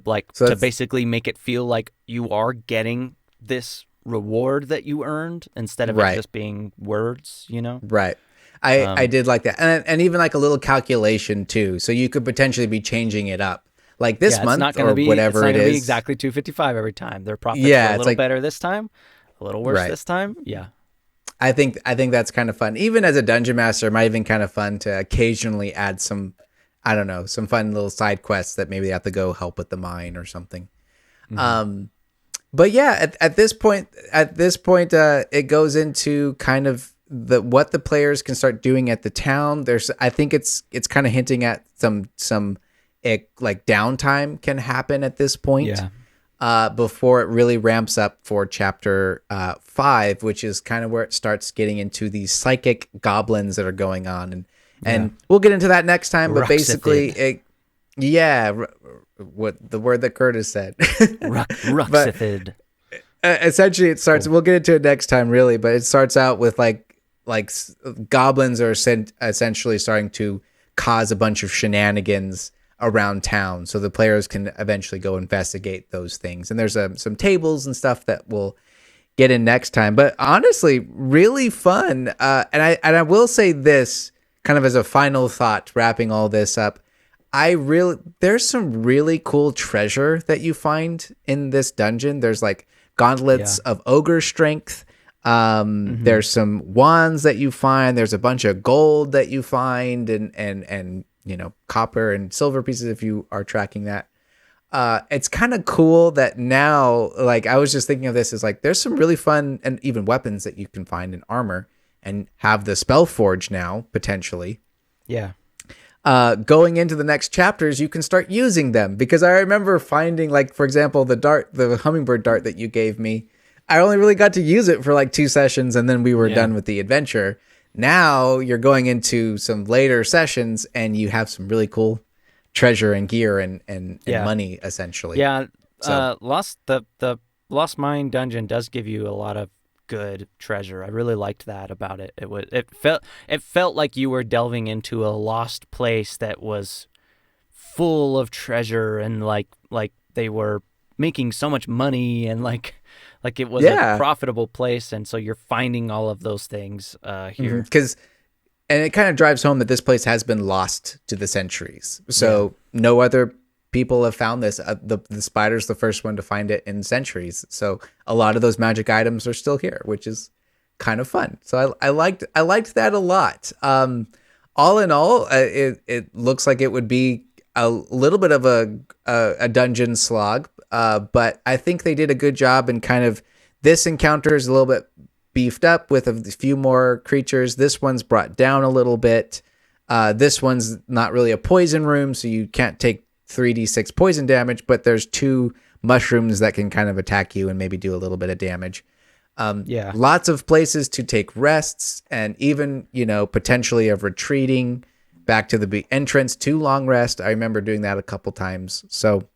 basically make it feel like you are getting this reward that you earned, instead of it just being words, Right. I did like that. And even like a little calculation too. So you could potentially be changing it up. Like this month or whatever it is. It's not going to be exactly 255 every time. Their profits are a little better this time, a little worse this time. Yeah. I think that's kind of fun. Even as a dungeon master, it might have been kind of fun to occasionally add some, I don't know, some fun little side quests that maybe they have to go help with the mine or something. Mm-hmm. But yeah, at this point, it goes into kind of what the players can start doing at the town. I think it's kind of hinting at some like downtime can happen at this point. Before it really ramps up for chapter 5, which is kind of where it starts getting into these psychic goblins that are going on, and we'll get into that next time. But basically, what the word that Kurtis said, Ruxithid. Essentially, it starts. We'll get into it next time, really. But it starts out with like goblins are essentially starting to cause a bunch of shenanigans around town, so the players can eventually go investigate those things. And there's some tables and stuff that we'll get in next time. But honestly, really fun. And I will say this kind of as a final thought, wrapping all this up. There's some really cool treasure that you find in this dungeon. There's like gauntlets of ogre strength. There's some wands that you find. There's a bunch of gold that you find, and copper and silver pieces if you are tracking that. It's kind of cool that now, like, I was just thinking of this as like, there's some really fun and even weapons that you can find in armor and have the Spellforge now, potentially. Yeah. Going into the next chapters, you can start using them, because I remember finding, like, for example, the hummingbird dart that you gave me. I only really got to use it for like 2 sessions, and then we were done with the adventure. Now you're going into some later sessions, and you have some really cool treasure and gear and money, essentially. Yeah, so. The Lost Mine dungeon does give you a lot of good treasure. I really liked that about it. It felt like you were delving into a lost place that was full of treasure, and like they were making so much money, and like it was a profitable place, and so you're finding all of those things here. And it kind of drives home that this place has been lost to the centuries. So no other people have found this. The spider's the first one to find it in centuries. So a lot of those magic items are still here, which is kind of fun. So I liked that a lot. All in all, it looks like it would be a little bit of a dungeon slog, but I think they did a good job in kind of, this encounter is a little bit beefed up with a few more creatures. This one's brought down a little bit. This one's not really a poison room, so you can't take 3d6 poison damage, but there's 2 mushrooms that can kind of attack you and maybe do a little bit of damage. Lots of places to take rests, and even, potentially of retreating back to the entrance to long rest. I remember doing that a couple times. So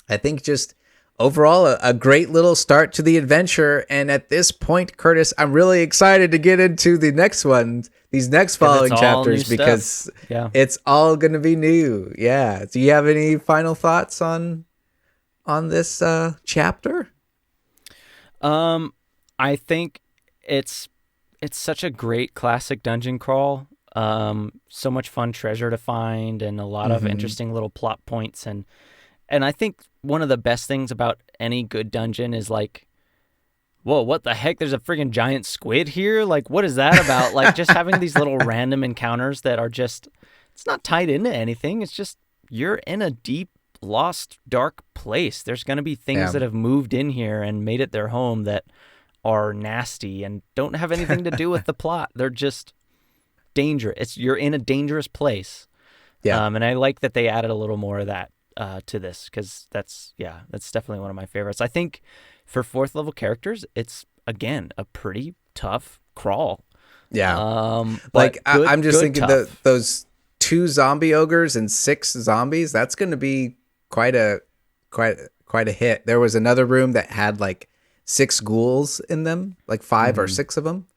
I think just overall a great little start to the adventure. And at this point, Kurtis, I'm really excited to get into the next one, these next following chapters, because it's all going to be new. Yeah. Do you have any final thoughts on this chapter? I think it's such a great classic dungeon crawl. So much fun treasure to find, and a lot of interesting little plot points, and I think one of the best things about any good dungeon is like, whoa, what the heck? There's a friggin' giant squid here? Like, what is that about? Like, just having these little random encounters that are just, it's not tied into anything. It's just, you're in a deep, lost, dark place. There's going to be things that have moved in here and made it their home that are nasty and don't have anything to do with the plot. They're just dangerous. You're in a dangerous place. Yeah. And I like that they added a little more of that to this, because that's definitely one of my favorites. I think for 4th level characters, it's again a pretty tough crawl. Yeah. I'm just thinking that those 2 zombie ogres and 6 zombies, that's going to be quite a hit. There was another room that had like 6 ghouls in them, like 5 or 6 of them.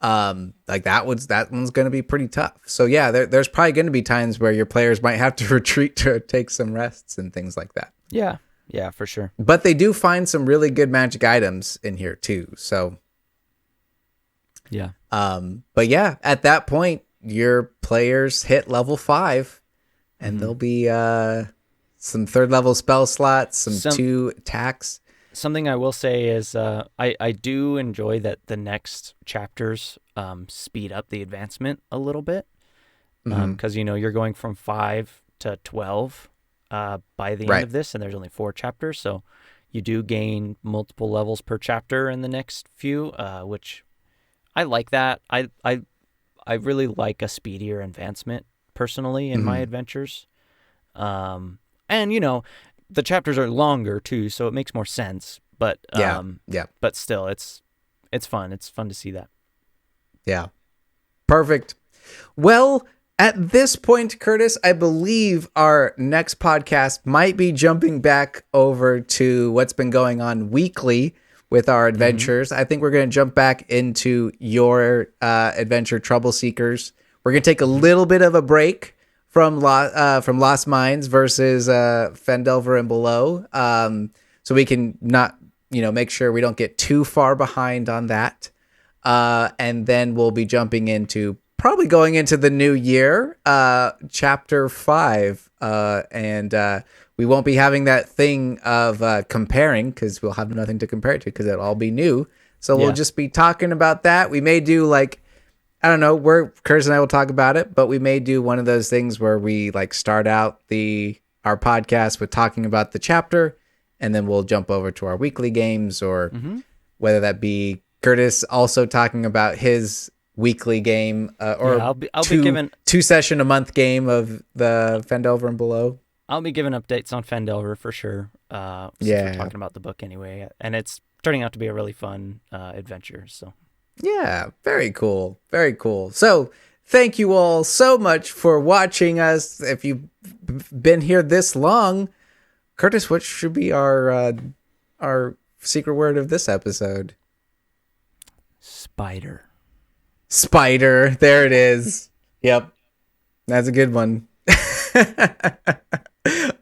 Like that one's going to be pretty tough. So yeah, there's probably going to be times where your players might have to retreat to take some rests and things like that. Yeah, for sure. But they do find some really good magic items in here too. So yeah. But yeah, at that point, your players hit level 5, and there'll be some 3rd level spell slots, some 2 attacks. Something I will say is I do enjoy that the next chapters speed up the advancement a little bit, because you're going from 5 to 12 by the end of this, and there's only 4 chapters, so you do gain multiple levels per chapter in the next few, which I like that. I really like a speedier advancement personally in my adventures, and the chapters are longer too, so it makes more sense. But but still, it's fun. It's fun to see that. Yeah, perfect. Well, at this point, Kurtis, I believe our next podcast might be jumping back over to what's been going on weekly with our adventures. I think we're going to jump back into your adventure, Trouble Seekers. We're going to take a little bit of a break from Lost Mines versus Phandelver and Below, so we can not, make sure we don't get too far behind on that. And then we'll be jumping into probably going into the new year, chapter 5, and we won't be having that thing of comparing, because we'll have nothing to compare it to, because it'll all be new. So we'll just be talking about that. We may do I don't know, Kurtis and I will talk about it, but we may do one of those things where we start out our podcast with talking about the chapter, and then we'll jump over to our weekly games, or whether that be Kurtis also talking about his weekly game, or I'll be giving 2 session a month game of the Phandelver and Below. I'll be giving updates on Phandelver for sure. Since we're talking about the book anyway, and it's turning out to be a really fun adventure. So yeah, very cool. Very cool. So thank you all so much for watching us. If you've been here this long, Kurtis, what should be our secret word of this episode? Spider. Spider. There it is. Yep. That's a good one.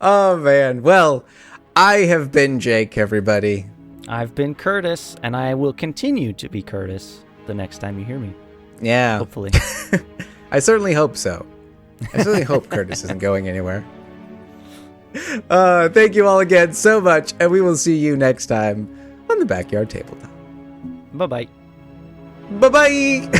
Oh, man. Well, I have been Jake, everybody. I've been Kurtis, and I will continue to be Kurtis the next time you hear me. Yeah. Hopefully. I certainly hope so. I certainly hope Kurtis isn't going anywhere. Thank you all again so much, and we will see you next time on the Backyard Tabletop. Bye-bye. Bye-bye!